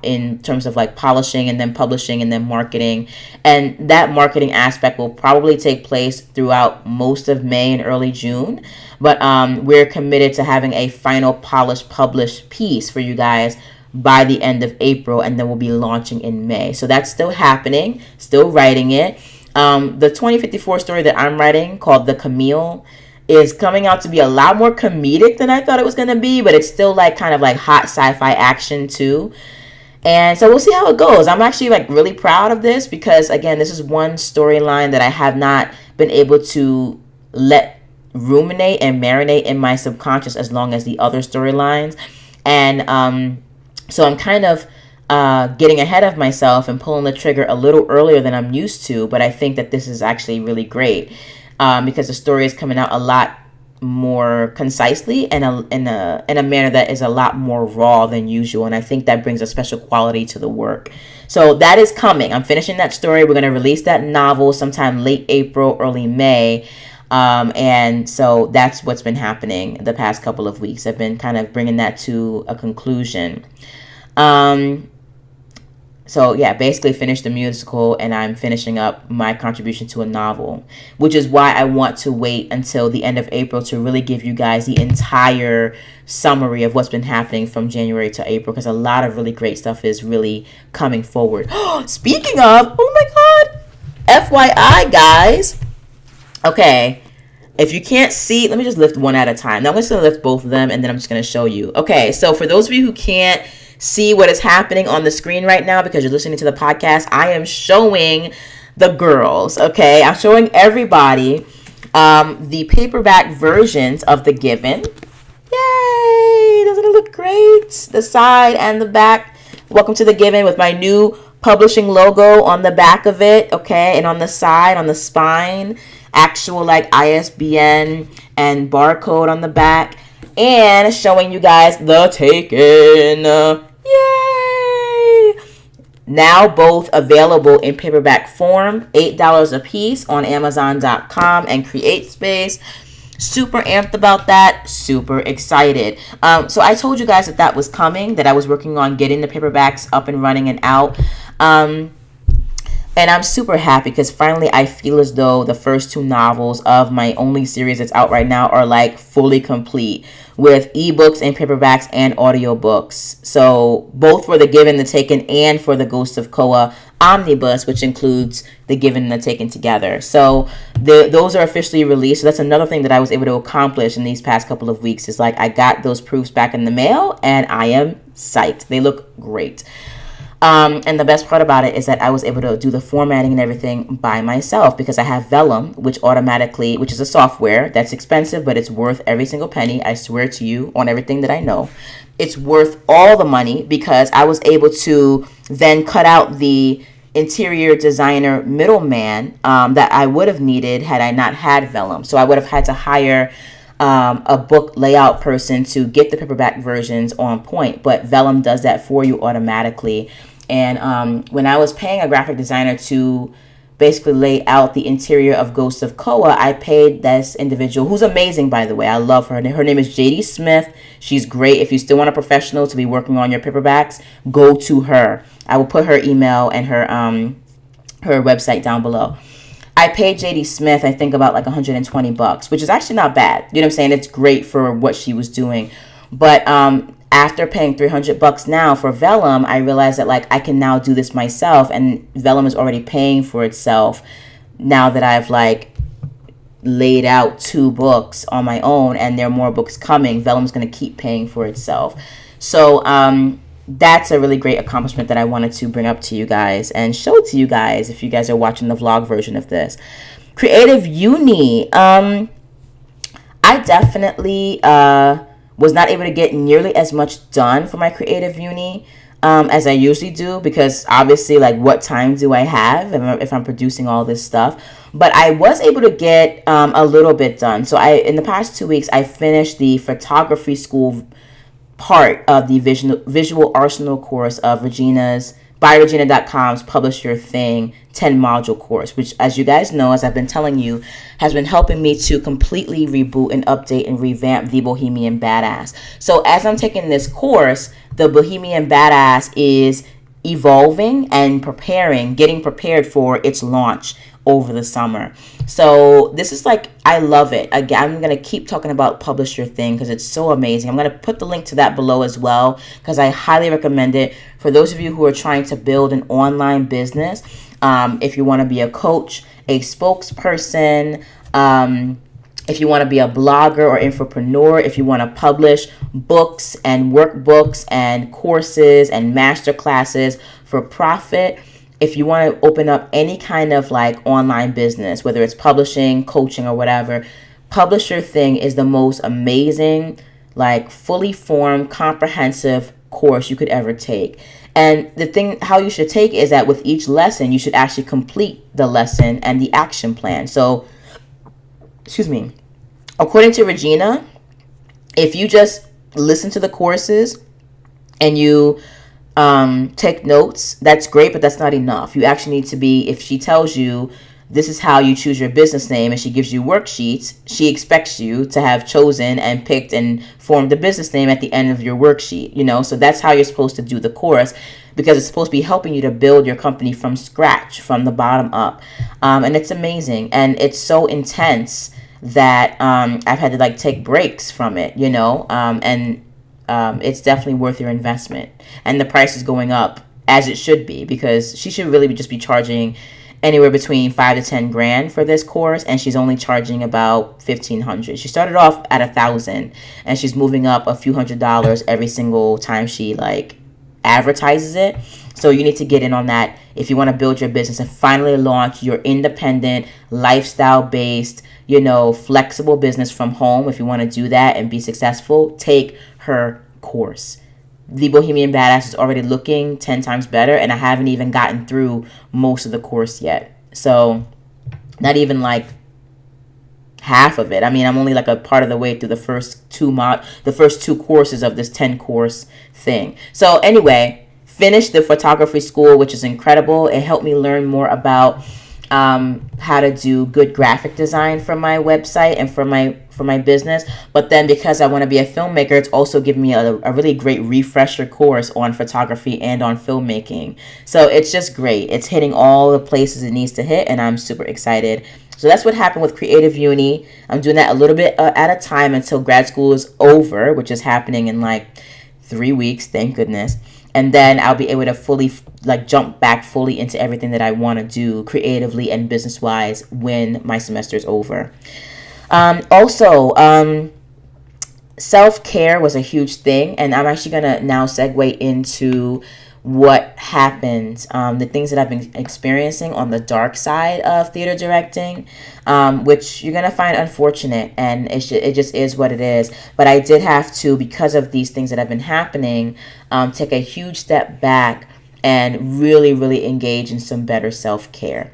in terms of like polishing and then publishing and then marketing. And that marketing aspect will probably take place throughout most of May and early June. But we're committed to having a final polished published piece for you guys by the end of April, and then we'll be launching in May. So that's still happening, still writing it. The 2054 story that I'm writing, called The Camille, is coming out to be a lot more comedic than I thought it was going to be, but it's still like kind of like hot sci-fi action too. And so we'll see how it goes. I'm actually like really proud of this because, again, this is one storyline that I have not been able to let ruminate and marinate in my subconscious as long as the other storylines. And so I'm kind of getting ahead of myself and pulling the trigger a little earlier than I'm used to, but I think that this is actually really great because the story is coming out a lot more concisely and in a manner that is a lot more raw than usual, and I think that brings a special quality to the work. So that is coming. I'm finishing that story. We're going to release that novel sometime late April, early May. And so that's what's been happening the past couple of weeks. I've been kind of bringing that to a conclusion. So yeah, basically finished the musical, and I'm finishing up my contribution to a novel, which is why I want to wait until the end of April to really give you guys the entire summary of what's been happening from January to April, because a lot of really great stuff is really coming forward. Speaking of, oh my God, FYI guys. Okay, if you can't see, let me just lift one at a time. Now I'm just going to lift both of them, and then I'm just going to show you. Okay, so for those of you who can't see what is happening on the screen right now because you're listening to the podcast, I am showing the girls, okay? I'm showing everybody the paperback versions of The Given. Yay! Doesn't it look great? The side and the back. Welcome to The Given with my new publishing logo on the back of it, okay? And on the side, on the spine, actual like ISBN and barcode on the back. And showing you guys The Taken. Yay! Now both available in paperback form, $8 a piece on Amazon.com and CreateSpace. Super amped about that. Super excited. So I told you guys that was coming, that I was working on getting the paperbacks up and running and out. And I'm super happy because finally I feel as though the first 2 novels of my only series that's out right now are like fully complete with ebooks and paperbacks and audiobooks. So both for The Given, The Taken, and for the Ghost of Koa omnibus, which includes The Given and The Taken together. So those are officially released. So that's another thing that I was able to accomplish in these past couple of weeks is like I got those proofs back in the mail and I am psyched. They look great. And the best part about it is that I was able to do the formatting and everything by myself because I have Vellum, which is a software that's expensive, but it's worth every single penny. I swear to you on everything that I know. It's worth all the money because I was able to then cut out the interior designer middleman that I would have needed had I not had Vellum. So I would have had to hire a book layout person to get the paperback versions on point, but Vellum does that for you automatically. And when I was paying a graphic designer to basically lay out the interior of Ghosts of Koa, I paid this individual, who's amazing, by the way. I love her. Her name is JD Smith. She's great. If you still want a professional to be working on your paperbacks, go to her. I will put her email and her website down below. I paid JD Smith, I think, about like $120, which is actually not bad. You know what I'm saying? It's great for what she was doing. But after paying $300 now for Vellum, I realized that like I can now do this myself, and Vellum is already paying for itself now that I've like laid out 2 books on my own, and there are more books coming. Vellum's going to keep paying for itself. So that's a really great accomplishment that I wanted to bring up to you guys and show to you guys if you guys are watching the vlog version of this. Creative Uni. I definitely was not able to get nearly as much done for my Creative Uni as I usually do, because obviously, like, what time do I have if I'm producing all this stuff? But I was able to get a little bit done. So in the past 2 weeks, I finished the photography school part of the visual arsenal course of Regina's.com's Publish Your Thing 10 module course, which, as you guys know, as I've been telling you, has been helping me to completely reboot and update and revamp the Bohemian Badass. So as I'm taking this course, the Bohemian Badass is evolving and getting prepared for its launch over the summer. So this is like, I love it. Again, I'm going to keep talking about Publish Your Thing because it's so amazing. I'm going to put the link to that below as well, because I highly recommend it for those of you who are trying to build an online business. If you want to be a coach, a spokesperson, if you want to be a blogger or infopreneur, if you want to publish books and workbooks and courses and master classes for profit, if you want to open up any kind of like online business, whether it's publishing, coaching, or whatever, Publish Your Thing is the most amazing, like fully formed, comprehensive course you could ever take. And the thing, how you should take is that with each lesson, you should actually complete the lesson and the action plan. So, according to Regina, if you just listen to the courses and you take notes, that's great, but that's not enough. You actually need to be, if she tells you this is how you choose your business name and she gives you worksheets, she expects you to have chosen and picked and formed the business name at the end of your worksheet, so that's how you're supposed to do the course, because it's supposed to be helping you to build your company from scratch, from the bottom up. And it's amazing, and it's so intense that I've had to like take breaks from it, and it's definitely worth your investment. And the price is going up, as it should be, because she should really just be charging anywhere between $5,000 to $10,000 for this course, and she's only charging about $1,500. She started off at $1,000, and she's moving up a few $100s every single time she like advertises it. So you need to get in on that if you want to build your business and finally launch your independent, lifestyle-based, flexible business from home. If you want to do that and be successful, take her course. The Bohemian Badass is already looking 10 times better, and I haven't even gotten through most of the course yet. So not even like half of it. I mean, I'm only like a part of the way through the first two courses of this 10 course thing. So anyway, finished the photography school, which is incredible. It helped me learn more about how to do good graphic design for my website and for my business. But then because I want to be a filmmaker, it's also given me a really great refresher course on photography and on filmmaking. So it's just great. It's hitting all the places it needs to hit, and I'm super excited. So that's what happened with Creative Uni. I'm doing that a little bit at a time until grad school is over, which is happening in like 3 weeks, thank goodness. And then I'll be able to fully jump back fully into everything that I want to do creatively and business-wise when my semester is over. Also, self-care was a huge thing, and I'm actually going to now segue into what happened, the things that I've been experiencing on the dark side of theater directing, which you're going to find unfortunate, and it just is what it is. But I did have to, because of these things that have been happening, take a huge step back and really, really engage in some better self-care.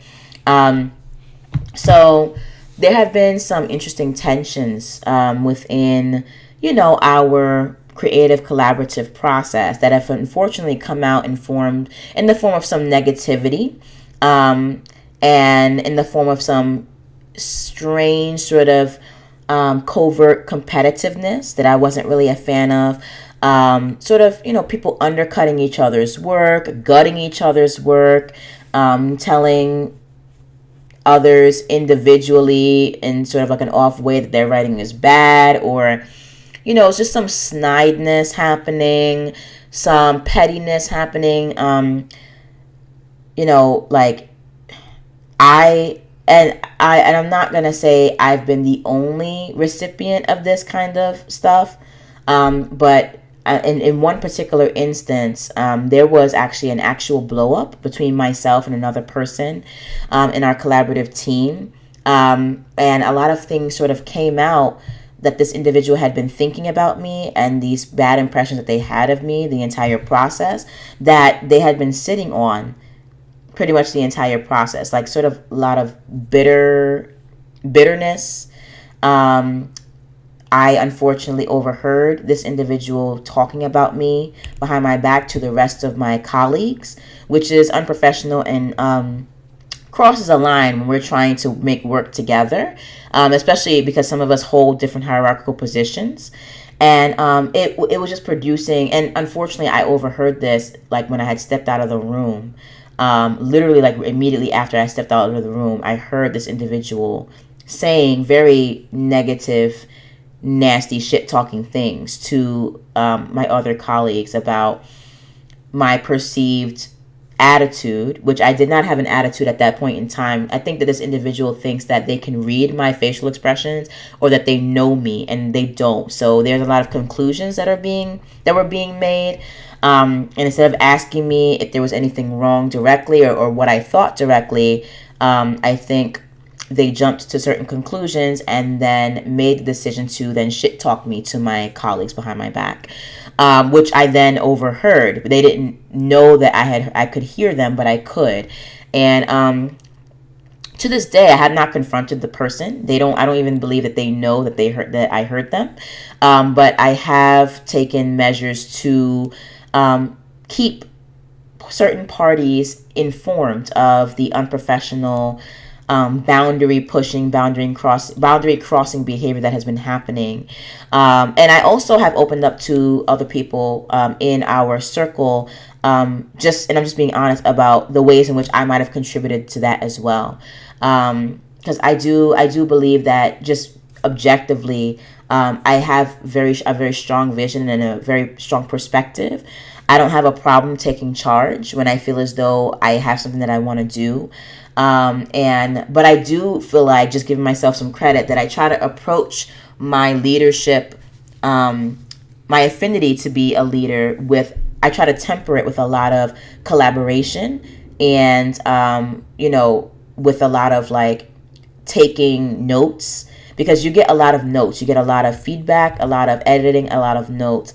So there have been some interesting tensions within, our creative collaborative process that have unfortunately come out informed in the form of some negativity, and in the form of some strange sort of covert competitiveness that I wasn't really a fan of. Sort of, people undercutting each other's work, gutting each other's work, telling others individually in sort of like an off way that their writing is bad, or it's just some snideness happening, some pettiness happening. Like I'm not gonna say I've been the only recipient of this kind of stuff, but in one particular instance, there was actually an actual blow up between myself and another person in our collaborative team, and a lot of things sort of came out that this individual had been thinking about me, and these bad impressions that they had of me the entire process, that they had been sitting on pretty much the entire process, like sort of a lot of bitterness. I unfortunately overheard this individual talking about me behind my back to the rest of my colleagues, which is unprofessional and crosses a line when we're trying to make work together, especially because some of us hold different hierarchical positions. And it was just producing, and unfortunately I overheard this like when I had stepped out of the room. Literally, like immediately after I stepped out of the room, I heard this individual saying very negative, nasty, shit talking things to my other colleagues about my perceived attitude, which I did not have an attitude at that point in time. I think that this individual thinks that they can read my facial expressions or that they know me, and they don't. So there's a lot of conclusions that were being made. And instead of asking me if there was anything wrong directly or what I thought directly, I think they jumped to certain conclusions and then made the decision to then shit talk me to my colleagues behind my back, which I then overheard. They didn't know that I could hear them, but I could. And to this day, I have not confronted the person. I don't even believe that they know that I heard them. But I have taken measures to keep certain parties informed of the unprofessional, boundary pushing, boundary crossing behavior that has been happening. And I also have opened up to other people in our circle, and I'm just being honest about the ways in which I might have contributed to that as well. Because I do believe that just objectively, I have a very strong vision and a very strong perspective. I don't have a problem taking charge when I feel as though I have something that I want to do. But I do feel like, just giving myself some credit, that I try to approach my leadership, my affinity to be a leader I try to temper it with a lot of collaboration and, with a lot of like taking notes, because you get a lot of notes, you get a lot of feedback, a lot of editing, a lot of notes.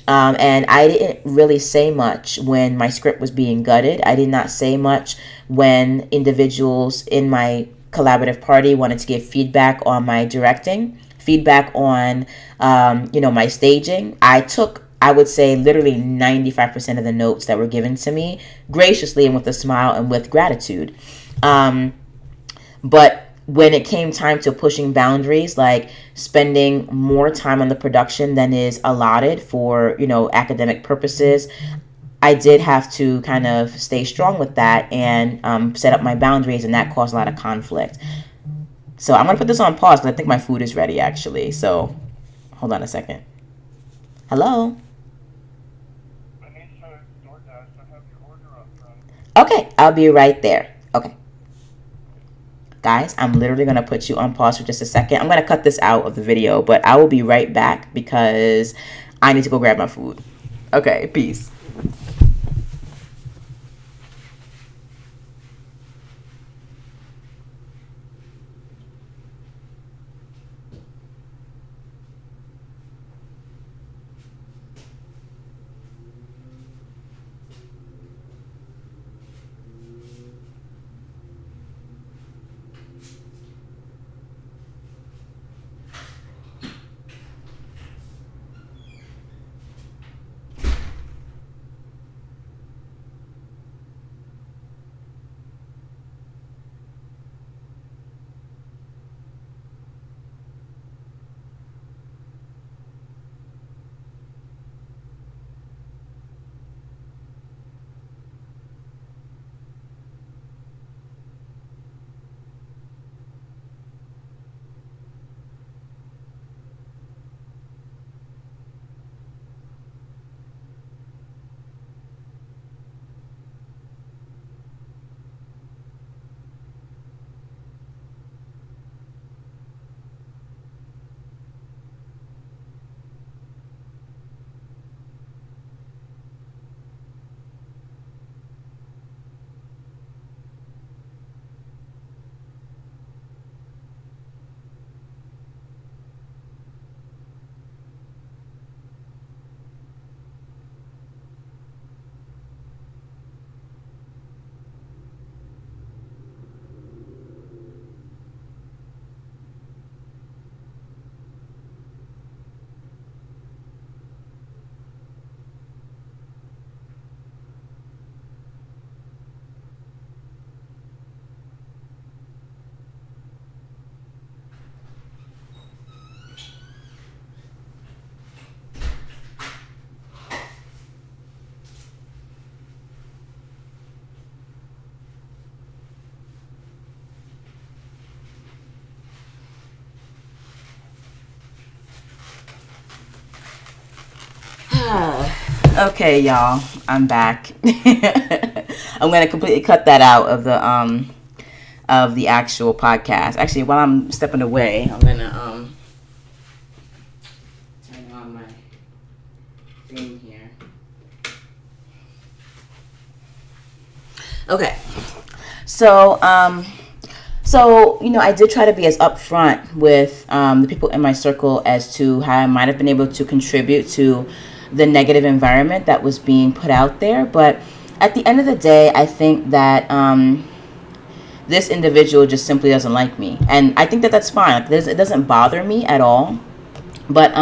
And I didn't really say much when my script was being gutted. I did not say much when individuals in my collaborative party wanted to give feedback on my directing, feedback on, my staging. I would say literally 95% of the notes that were given to me graciously and with a smile and with gratitude. But when it came time to pushing boundaries, like spending more time on the production than is allotted for, academic purposes, I did have to kind of stay strong with that and set up my boundaries, and that caused a lot of conflict. So I'm going to put this on pause because I think my food is ready, actually. So hold on a second. Hello? Okay, I'll be right there. Okay. Guys, I'm literally going to put you on pause for just a second. I'm going to cut this out of the video, but I will be right back because I need to go grab my food. Okay, peace. Okay, y'all, I'm back. I'm gonna completely cut that out of the actual podcast. Actually, while I'm stepping away, I'm gonna turn on my thing here. Okay, so I did try to be as upfront with the people in my circle as to how I might have been able to contribute to the negative environment that was being put out there. But at the end of the day, I think that this individual just simply doesn't like me, and I think that that's fine. Like, it doesn't bother me at all. But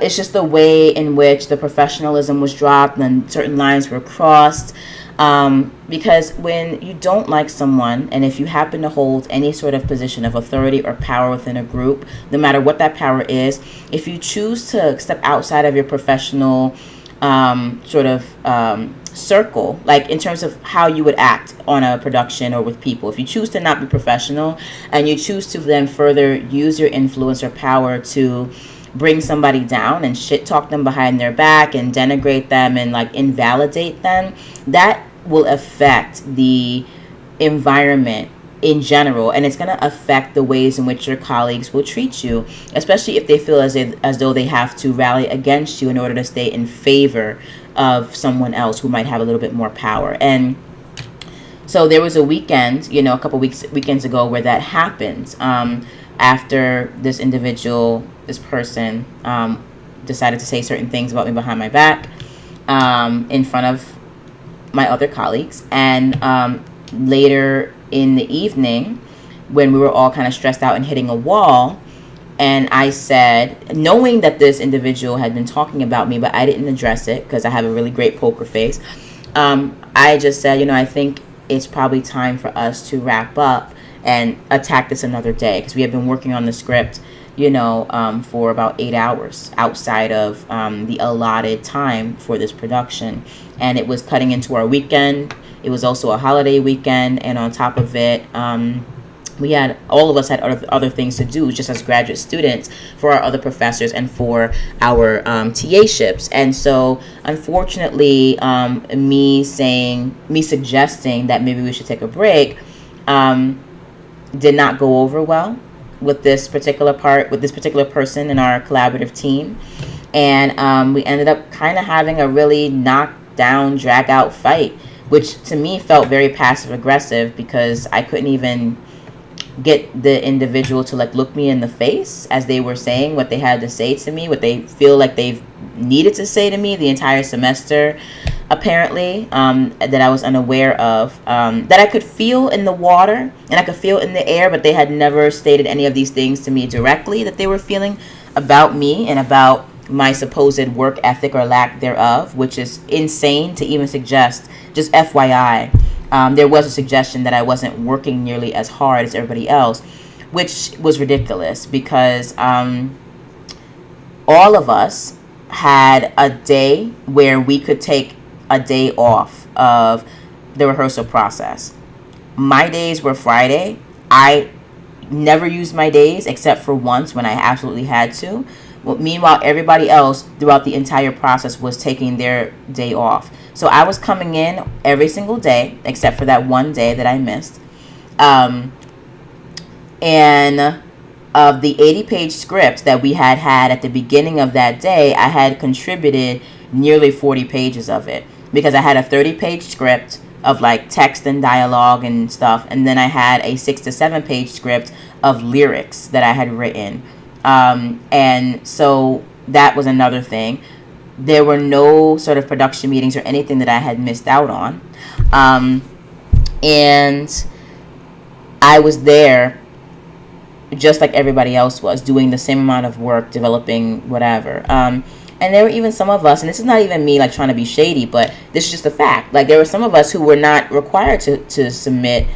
it's just the way in which the professionalism was dropped and certain lines were crossed. Because when you don't like someone, and if you happen to hold any sort of position of authority or power within a group, no matter what that power is, if you choose to step outside of your professional circle, like in terms of how you would act on a production or with people, if you choose to not be professional and you choose to then further use your influence or power to bring somebody down and shit talk them behind their back and denigrate them and like invalidate them, that will affect the environment in general, and it's going to affect the ways in which your colleagues will treat you, especially if they feel as though they have to rally against you in order to stay in favor of someone else who might have a little bit more power. And so there was a weekend, a couple weekends ago, where that happened. After this person decided to say certain things about me behind my back in front of my other colleagues. And later in the evening, when we were all kind of stressed out and hitting a wall, and I said, knowing that this individual had been talking about me, but I didn't address it because I have a really great poker face, I just said, I think it's probably time for us to wrap up and attack this another day, because we have been working on the script, for about 8 hours outside of the allotted time for this production. And it was cutting into our weekend. It was also a holiday weekend. And on top of it, all of us had other things to do just as graduate students for our other professors and for our TA-ships. And so unfortunately, me suggesting that maybe we should take a break did not go over well with this particular person in our collaborative team. And we ended up kind of having a really knockdown, drag out fight, which to me felt very passive aggressive, because I couldn't even get the individual to look me in the face as they were saying what they had to say to me, what they feel like they've needed to say to me the entire semester, apparently, that I was unaware of, that I could feel in the water and I could feel in the air, but they had never stated any of these things to me directly that they were feeling about me and about my supposed work ethic or lack thereof, which is insane to even suggest. Just FYI, there was a suggestion that I wasn't working nearly as hard as everybody else, which was ridiculous, because all of us had a day where we could take a day off of the rehearsal process. My days were Friday. I never used my days except for once when I absolutely had to. Well, meanwhile, everybody else throughout the entire process was taking their day off. So I was coming in every single day except for that one day that I missed. And of the 80-page script that we had at the beginning of that day, I had contributed nearly 40 pages of it, because I had a 30-page script of text and dialogue and stuff, and then I had a 6 to 7 page script of lyrics that I had written. And so that was another thing. There were no sort of production meetings or anything that I had missed out on. And I was there just like everybody else was, doing the same amount of work, developing whatever. And there were even some of us, and this is not even me trying to be shady, but this is just a fact. There were some of us who were not required to submit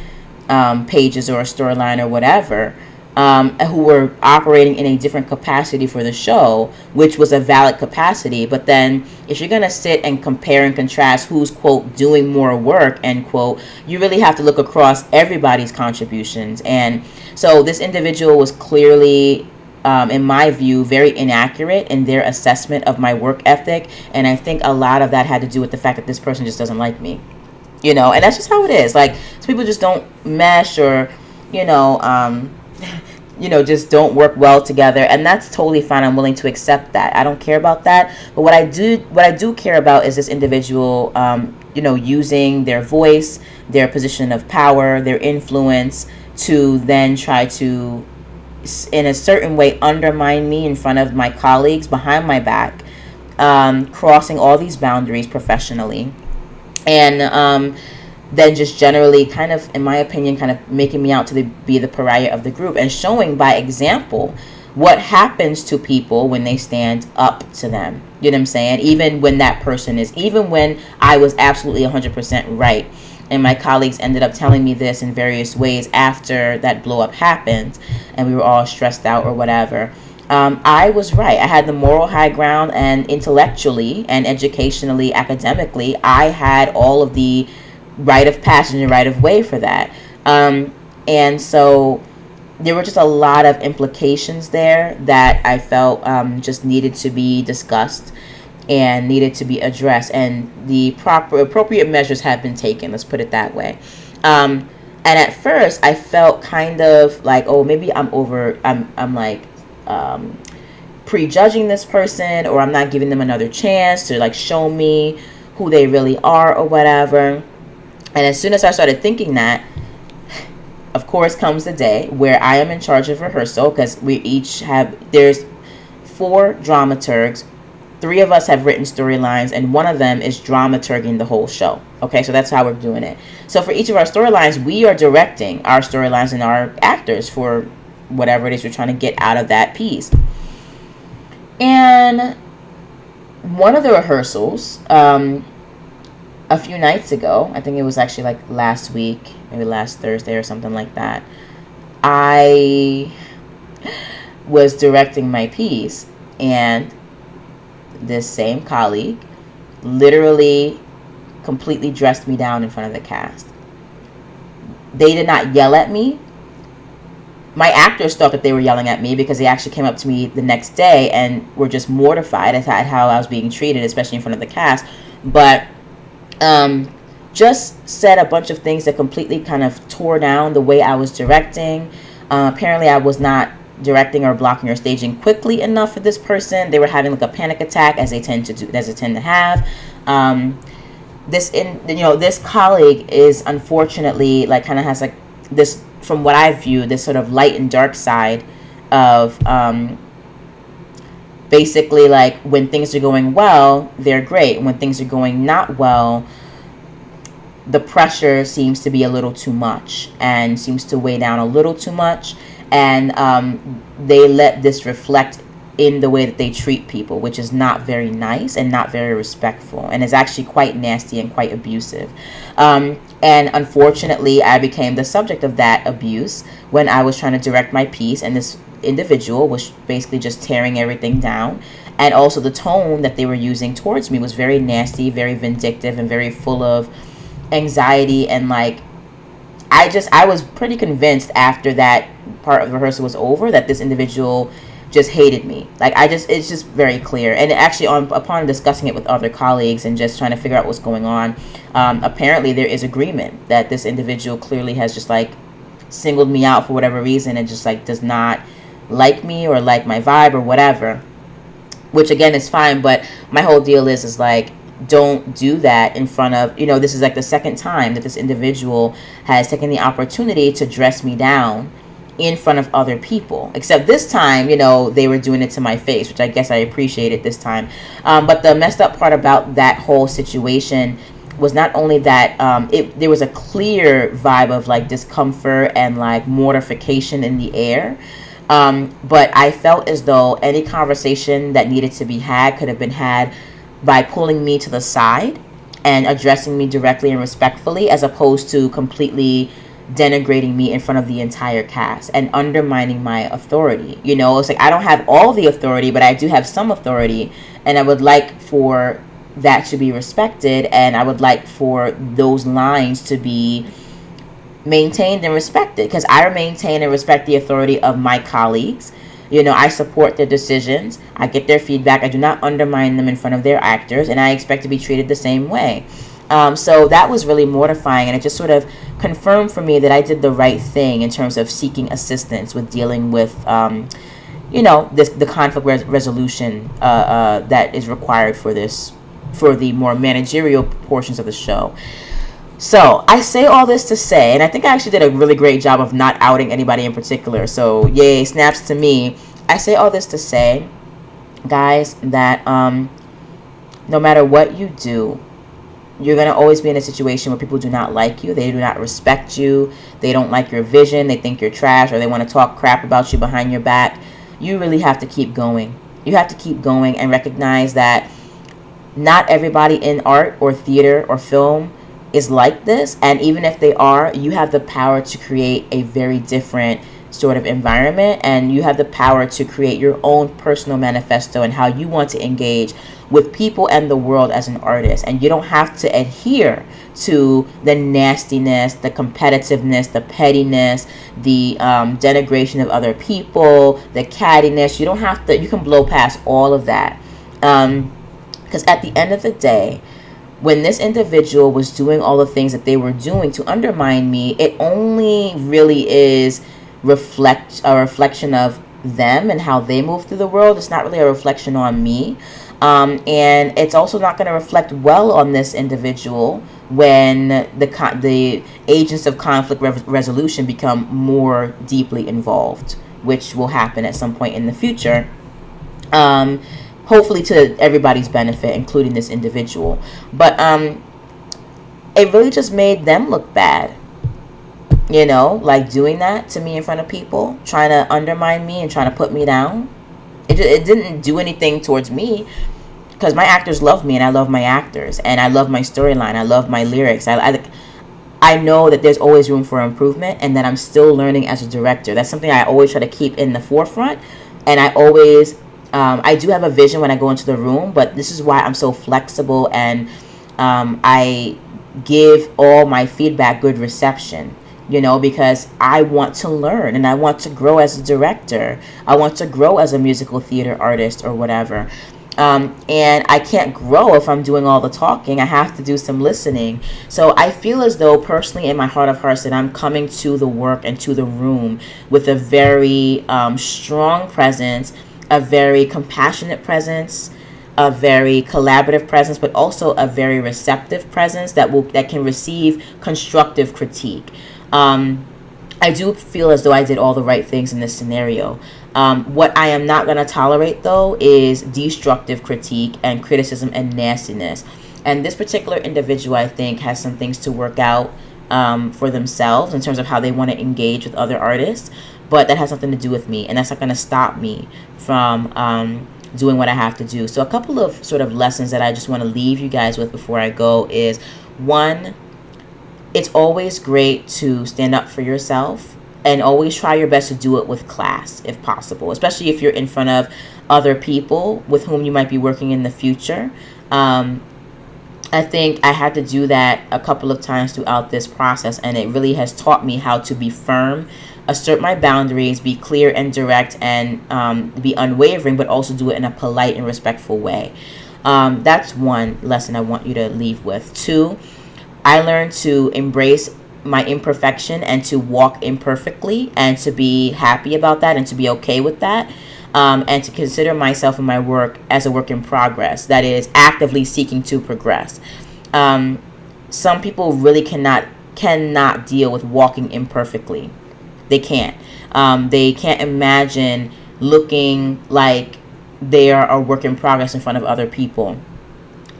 pages or a storyline or whatever, who were operating in a different capacity for the show, which was a valid capacity. But then if you're going to sit and compare and contrast who's, quote, doing more work, end quote, you really have to look across everybody's contributions. And so this individual was clearly in my view, very inaccurate in their assessment of my work ethic. And I think a lot of that had to do with the fact that this person just doesn't like me, and that's just how it is. Like, some people just don't mesh, or, just don't work well together. And that's totally fine. I'm willing to accept that. I don't care about that. But what I do care about is this individual, using their voice, their position of power, their influence to then try to, in a certain way, undermine me in front of my colleagues behind my back, crossing all these boundaries professionally, and then just generally kind of, in my opinion, kind of making me out to be the pariah of the group, and showing by example what happens to people when they stand up to them. You know what I'm saying? Even when I was absolutely 100% right. And my colleagues ended up telling me this in various ways after that blow up happened, and we were all stressed out or whatever. I was right. I had the moral high ground, and intellectually and educationally, academically, I had all of the rite of passage and right of way for that. And so there were just a lot of implications there that I felt just needed to be discussed and needed to be addressed, and the appropriate measures have been taken. Let's put it that way. And at first, I felt kind of like, oh, maybe I'm like prejudging this person, or I'm not giving them another chance to like show me who they really are or whatever. And as soon as I started thinking that, of course, comes the day where I am in charge of rehearsal, because there's 4 dramaturgs. 3 of us have written storylines, and one of them is dramaturging the whole show. Okay, so that's how we're doing it. So for each of our storylines, we are directing our storylines and our actors for whatever it is we're trying to get out of that piece. And one of the rehearsals, a few nights ago, I think it was actually like last week, maybe last Thursday or something like that, I was directing my piece, and this same colleague literally completely dressed me down in front of the cast. They did not yell at me. My actors thought that they were yelling at me, because they actually came up to me the next day and were just mortified at how I was being treated, especially in front of the cast. But just said a bunch of things that completely kind of tore down the way I was directing. Apparently I was not directing or blocking or staging quickly enough for this person. They were having like a panic attack, as they tend to have. This colleague is unfortunately like kind of has like this, from what I view, this sort of light and dark side of basically like when things are going well, they're great. When things are going not well, the pressure seems to be a little too much and seems to weigh down a little too much. And they let this reflect in the way that they treat people, which is not very nice and not very respectful, and is actually quite nasty and quite abusive. And unfortunately, I became the subject of that abuse when I was trying to direct my piece, and this individual was basically just tearing everything down. And also the tone that they were using towards me was very nasty, very vindictive, and very full of anxiety. And like, I was pretty convinced after that part of the rehearsal was over that this individual just hated me. Like, it's just very clear. And actually, upon discussing it with other colleagues and just trying to figure out what's going on, apparently there is agreement that this individual clearly has just like singled me out for whatever reason, and just like does not like me or like my vibe or whatever, which again is fine. But my whole deal is like, don't do that in front of, this is like the second time that this individual has taken the opportunity to dress me down in front of other people. Except this time, they were doing it to my face, which I guess I appreciated this time. But the messed up part about that whole situation was not only that there was a clear vibe of like discomfort and like mortification in the air, but I felt as though any conversation that needed to be had could have been had by pulling me to the side and addressing me directly and respectfully, as opposed to completely denigrating me in front of the entire cast and undermining my authority. It's like, I don't have all the authority, but I do have some authority, and I would like for that to be respected, and I would like for those lines to be maintained and respected, because I maintain and respect the authority of my colleagues, You know, I support their decisions. I get their feedback. I do not undermine them in front of their actors, and I expect to be treated the same way. So that was really mortifying, and it just sort of confirmed for me that I did the right thing in terms of seeking assistance with dealing with, the conflict resolution that is required for this, for the more managerial portions of the show. So I say all this to say, and I think I actually did a really great job of not outing anybody in particular. So yay, snaps to me. I say all this to say, guys, that no matter what you do, you're going to always be in a situation where people do not like you. They do not respect you. They don't like your vision. They think you're trash, or they want to talk crap about you behind your back. You really have to keep going. You have to keep going and recognize that not everybody in art or theater or film is like this. And even if they are, you have the power to create a very different sort of environment, and you have the power to create your own personal manifesto and how you want to engage with people and the world as an artist. And you don't have to adhere to the nastiness, the competitiveness, the pettiness, the denigration of other people, the cattiness. You don't have to. You can blow past all of that, because at the end of the day, when this individual was doing all the things that they were doing to undermine me, it only really is a reflection of them and how they move through the world. It's not really a reflection on me. And it's also not going to reflect well on this individual when the agents of conflict resolution become more deeply involved, which will happen at some point in the future. Hopefully to everybody's benefit, including this individual. But it really just made them look bad. You know, like doing that to me in front of people, trying to undermine me and trying to put me down. It didn't do anything towards me, because my actors love me and I love my actors and I love my storyline. I love my lyrics. I know that there's always room for improvement and that I'm still learning as a director. That's something I always try to keep in the forefront. And I always, I do have a vision when I go into the room, but this is why I'm so flexible, and I give all my feedback good reception. You know, because I want to learn and I want to grow as a director. I want to grow as a musical theater artist or whatever. And I can't grow if I'm doing all the talking. I have to do some listening. So I feel as though personally in my heart of hearts that I'm coming to the work and to the room with a very strong presence, a very compassionate presence, a very collaborative presence, but also a very receptive presence that can receive constructive critique. I do feel as though I did all the right things in this scenario. What I am not going to tolerate, though, is destructive critique and criticism and nastiness. And this particular individual, I think, has some things to work out for themselves in terms of how they want to engage with other artists. But that has nothing to do with me, and that's not going to stop me from doing what I have to do. So a couple of sort of lessons that I just want to leave you guys with before I go is, one, it's always great to stand up for yourself and always try your best to do it with class if possible, especially if you're in front of other people with whom you might be working in the future. I think I had to do that a couple of times throughout this process, and it really has taught me how to be firm, assert my boundaries, be clear and direct, and be unwavering, but also do it in a polite and respectful way. That's one lesson I want you to leave with. Two, I learned to embrace my imperfection and to walk imperfectly and to be happy about that and to be okay with that, and to consider myself and my work as a work in progress that is actively seeking to progress. Some people really cannot deal with walking imperfectly. They can't. They can't imagine looking like they are a work in progress in front of other people.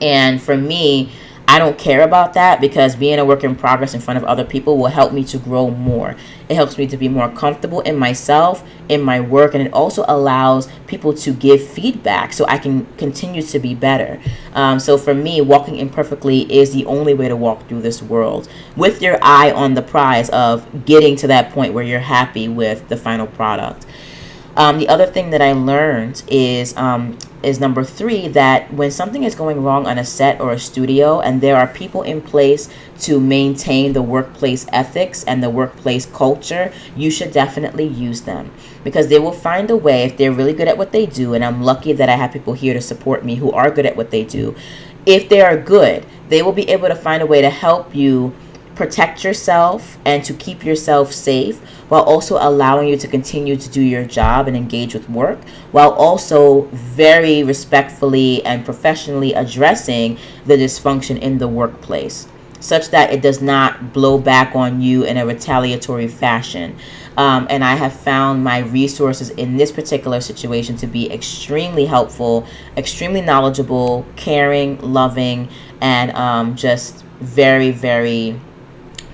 And for me, I don't care about that, because being a work in progress in front of other people will help me to grow more. It helps me to be more comfortable in myself, in my work, and it also allows people to give feedback so I can continue to be better. So for me, walking imperfectly is the only way to walk through this world, with your eye on the prize of getting to that point where you're happy with the final product. The other thing that I learned is number 3, that when something is going wrong on a set or a studio and there are people in place to maintain the workplace ethics and the workplace culture, you should definitely use them, because they will find a way, if they're really good at what they do, and I'm lucky that I have people here to support me who are good at what they do. If they are good, they will be able to find a way to help you protect yourself and to keep yourself safe, while also allowing you to continue to do your job and engage with work, while also very respectfully and professionally addressing the dysfunction in the workplace, such that it does not blow back on you in a retaliatory fashion. And I have found my resources in this particular situation to be extremely helpful, extremely knowledgeable, caring, loving, and just very, very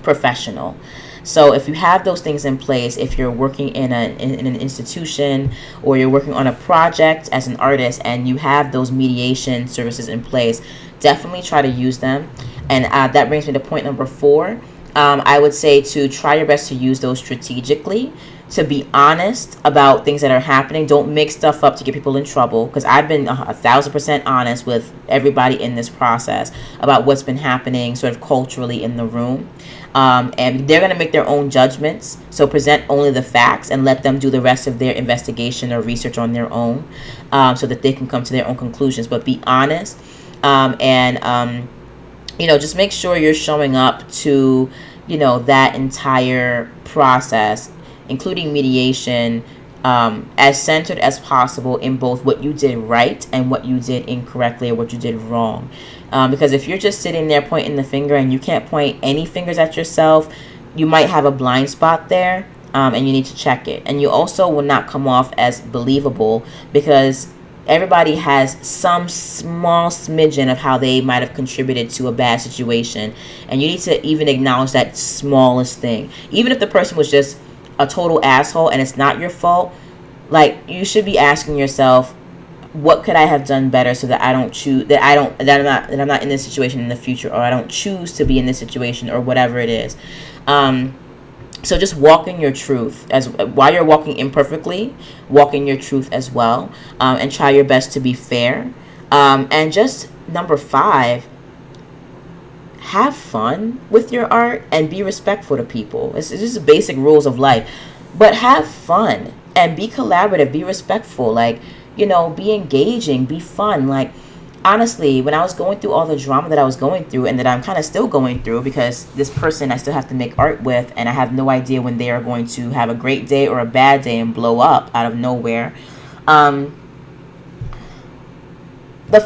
professional. So if you have those things in place, if you're working in an institution, or you're working on a project as an artist and you have those mediation services in place, definitely try to use them. And that brings me to point number 4. I would say to try your best to use those strategically, to be honest about things that are happening. Don't make stuff up to get people in trouble, because I've been 1,000% honest with everybody in this process about what's been happening sort of culturally in the room. And they're going to make their own judgments. So present only the facts and let them do the rest of their investigation or research on their own, so that they can come to their own conclusions. But be honest, and just make sure you're showing up to, that entire process, including mediation, as centered as possible in both what you did right and what you did incorrectly or what you did wrong. Because if you're just sitting there pointing the finger and you can't point any fingers at yourself, you might have a blind spot there, and you need to check it. And you also will not come off as believable, because everybody has some small smidgen of how they might have contributed to a bad situation. And you need to even acknowledge that smallest thing. Even if the person was just a total asshole and it's not your fault, like, you should be asking yourself, what could I have done better so that I'm not in this situation in the future, or I don't choose to be in this situation, or whatever it is. So just walk in your truth, as while you're walking imperfectly, walk in your truth as well, and try your best to be fair. And just number 5, have fun with your art and be respectful to people. It's just basic rules of life, but have fun and be collaborative, be respectful, like, be engaging, be fun. Like, honestly, when I was going through all the drama that I was going through, and that I'm kind of still going through, because this person I still have to make art with, and I have no idea when they are going to have a great day or a bad day and blow up out of nowhere. The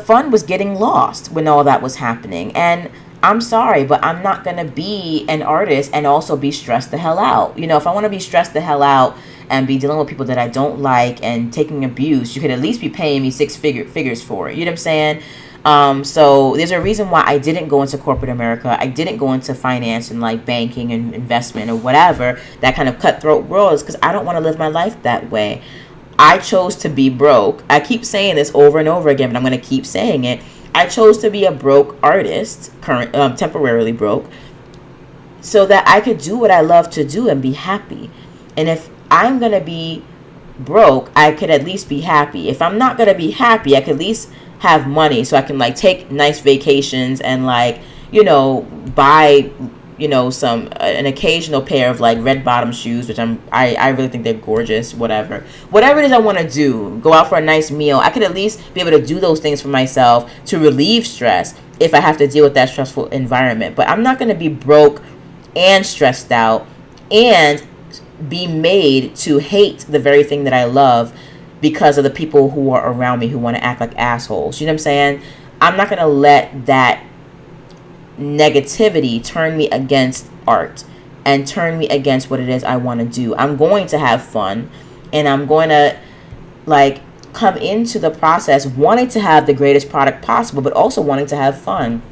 fun was getting lost when all that was happening. And I'm sorry, but I'm not going to be an artist and also be stressed the hell out. If I want to be stressed the hell out and be dealing with people that I don't like and taking abuse, you could at least be paying me figures for it. You know what I'm saying? So there's a reason why I didn't go into corporate America. I didn't go into finance and like banking and investment or whatever, that kind of cutthroat world, is because I don't want to live my life that way. I chose to be broke. I keep saying this over and over again, but I'm going to keep saying it. I chose to be a broke artist, temporarily broke, so that I could do what I love to do and be happy. And if I'm going to be broke, I could at least be happy. If I'm not going to be happy, I could at least have money so I can like take nice vacations and like, buy, an occasional pair of like red bottom shoes, which I really think they're gorgeous, whatever it is I want to do, go out for a nice meal. I could at least be able to do those things for myself to relieve stress if I have to deal with that stressful environment. But I'm not going to be broke and stressed out and be made to hate the very thing that I love because of the people who are around me who want to act like assholes. You know what I'm saying? I'm not going to let that negativity turn me against art and turn me against what it is I want to do. I'm going to have fun, and I'm going to like come into the process wanting to have the greatest product possible, but also wanting to have fun.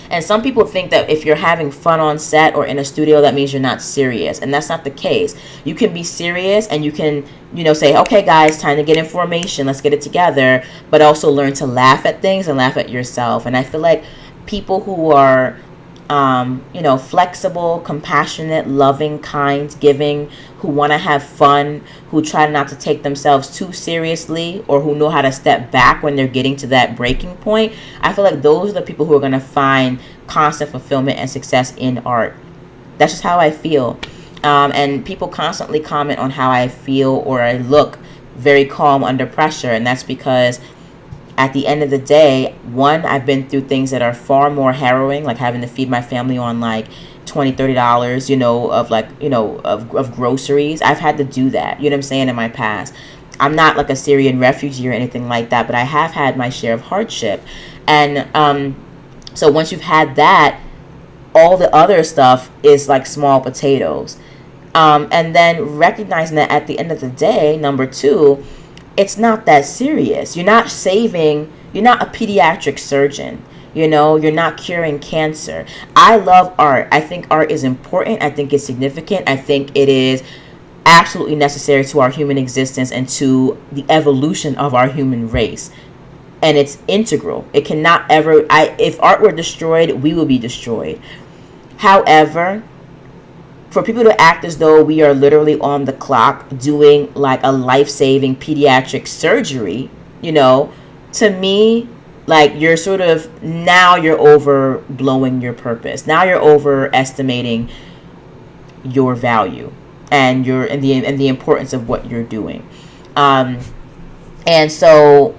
And some people think that if you're having fun on set or in a studio, that means you're not serious. And that's not the case. You can be serious and you can, say, okay, guys, time to get in formation. Let's get it together. But also learn to laugh at things and laugh at yourself. And I feel like people who are flexible, compassionate, loving, kind, giving, who want to have fun, who try not to take themselves too seriously, or who know how to step back when they're getting to that breaking point. I feel like those are the people who are going to find constant fulfillment and success in art. That's just how I feel. And people constantly comment on how I feel or I look very calm under pressure. And that's because at the end of the day, one, I've been through things that are far more harrowing, like having to feed my family on like $20-$30, of groceries. I've had to do that, you know what I'm saying, in my past. I'm not like a Syrian refugee or anything like that, but I have had my share of hardship. And so once you've had that, all the other stuff is like small potatoes. And then recognizing that at the end of the day, number two, it's not that serious. You're not a pediatric surgeon. You're not curing cancer. I love art. I think art is important. I think it's significant. I think it is absolutely necessary to our human existence and to the evolution of our human race. And it's integral. It cannot ever, if art were destroyed, we will be destroyed. However, for people to act as though we are literally on the clock doing like a life-saving pediatric surgery, to me, like you're overblowing your purpose. Now you're overestimating your value and the importance of what you're doing. And so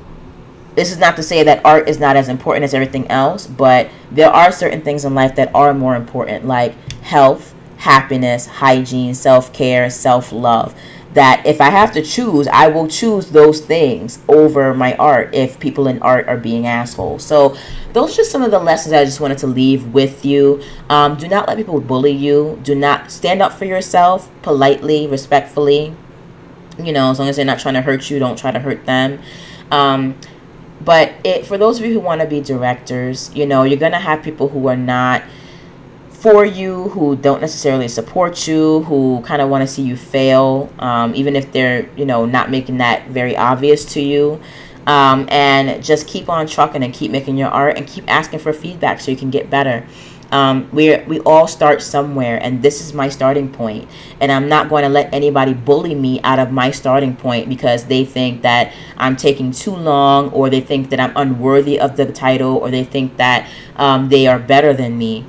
this is not to say that art is not as important as everything else, but there are certain things in life that are more important, like health, happiness, hygiene, self-care, self-love, that if I have to choose, I will choose those things over my art if people in art are being assholes. So those are just some of the lessons I just wanted to leave with you. Do not let people bully you. Do not stand up for yourself politely, respectfully. As long as they're not trying to hurt you, don't try to hurt them. But for those of you who want to be directors, you're going to have people who are not for you, who don't necessarily support you, who kind of want to see you fail, even if they're, not making that very obvious to you. And just keep on trucking and keep making your art and keep asking for feedback so you can get better. We all start somewhere, and this is my starting point. And I'm not going to let anybody bully me out of my starting point because they think that I'm taking too long, or they think that I'm unworthy of the title, or they think that they are better than me.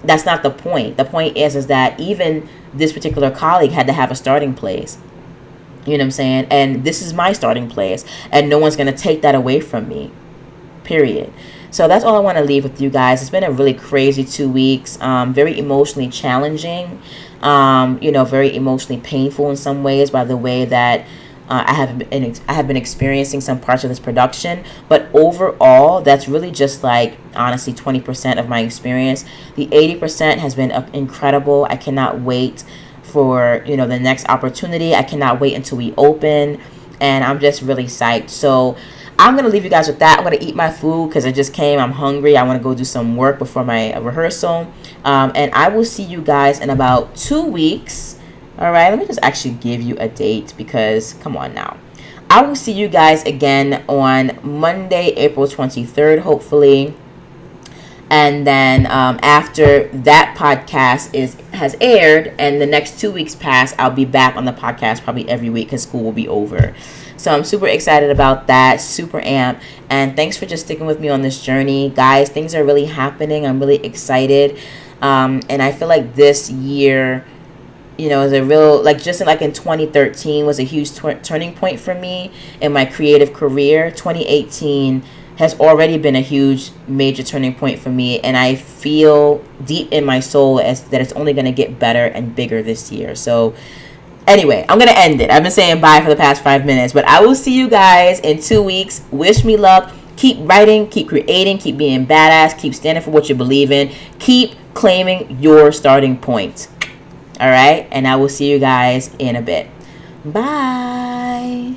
That's not the point. The point is that even this particular colleague had to have a starting place. You know what I'm saying? And this is my starting place. And no one's going to take that away from me. Period. So that's all I want to leave with you guys. It's been a really crazy 2 weeks. Very emotionally challenging. Very emotionally painful in some ways by the way that I have been experiencing some parts of this production, but overall, that's really just like, honestly, 20% of my experience. The 80% has been incredible. I cannot wait for, the next opportunity. I cannot wait until we open, and I'm just really psyched. So I'm going to leave you guys with that. I'm going to eat my food because I just came. I'm hungry. I want to go do some work before my rehearsal, and I will see you guys in about 2 weeks. All right, let me just actually give you a date because, come on now. I will see you guys again on Monday, April 23rd, hopefully. And then after that podcast has aired and the next 2 weeks pass, I'll be back on the podcast probably every week because school will be over. So I'm super excited about that, super amped. And thanks for just sticking with me on this journey. Guys, things are really happening. I'm really excited. And I feel like this year, is a real, just like in 2013 was a huge turning point for me in my creative career. 2018 has already been a huge major turning point for me, and I feel deep in my soul that it's only going to get better and bigger this year. So anyway, I'm going to end it. I've been saying bye for the past 5 minutes, but I will see you guys in 2 weeks. Wish me luck. Keep writing, keep creating, keep being badass, keep standing for what you believe in, keep claiming your starting point. All right, and I will see you guys in a bit. Bye.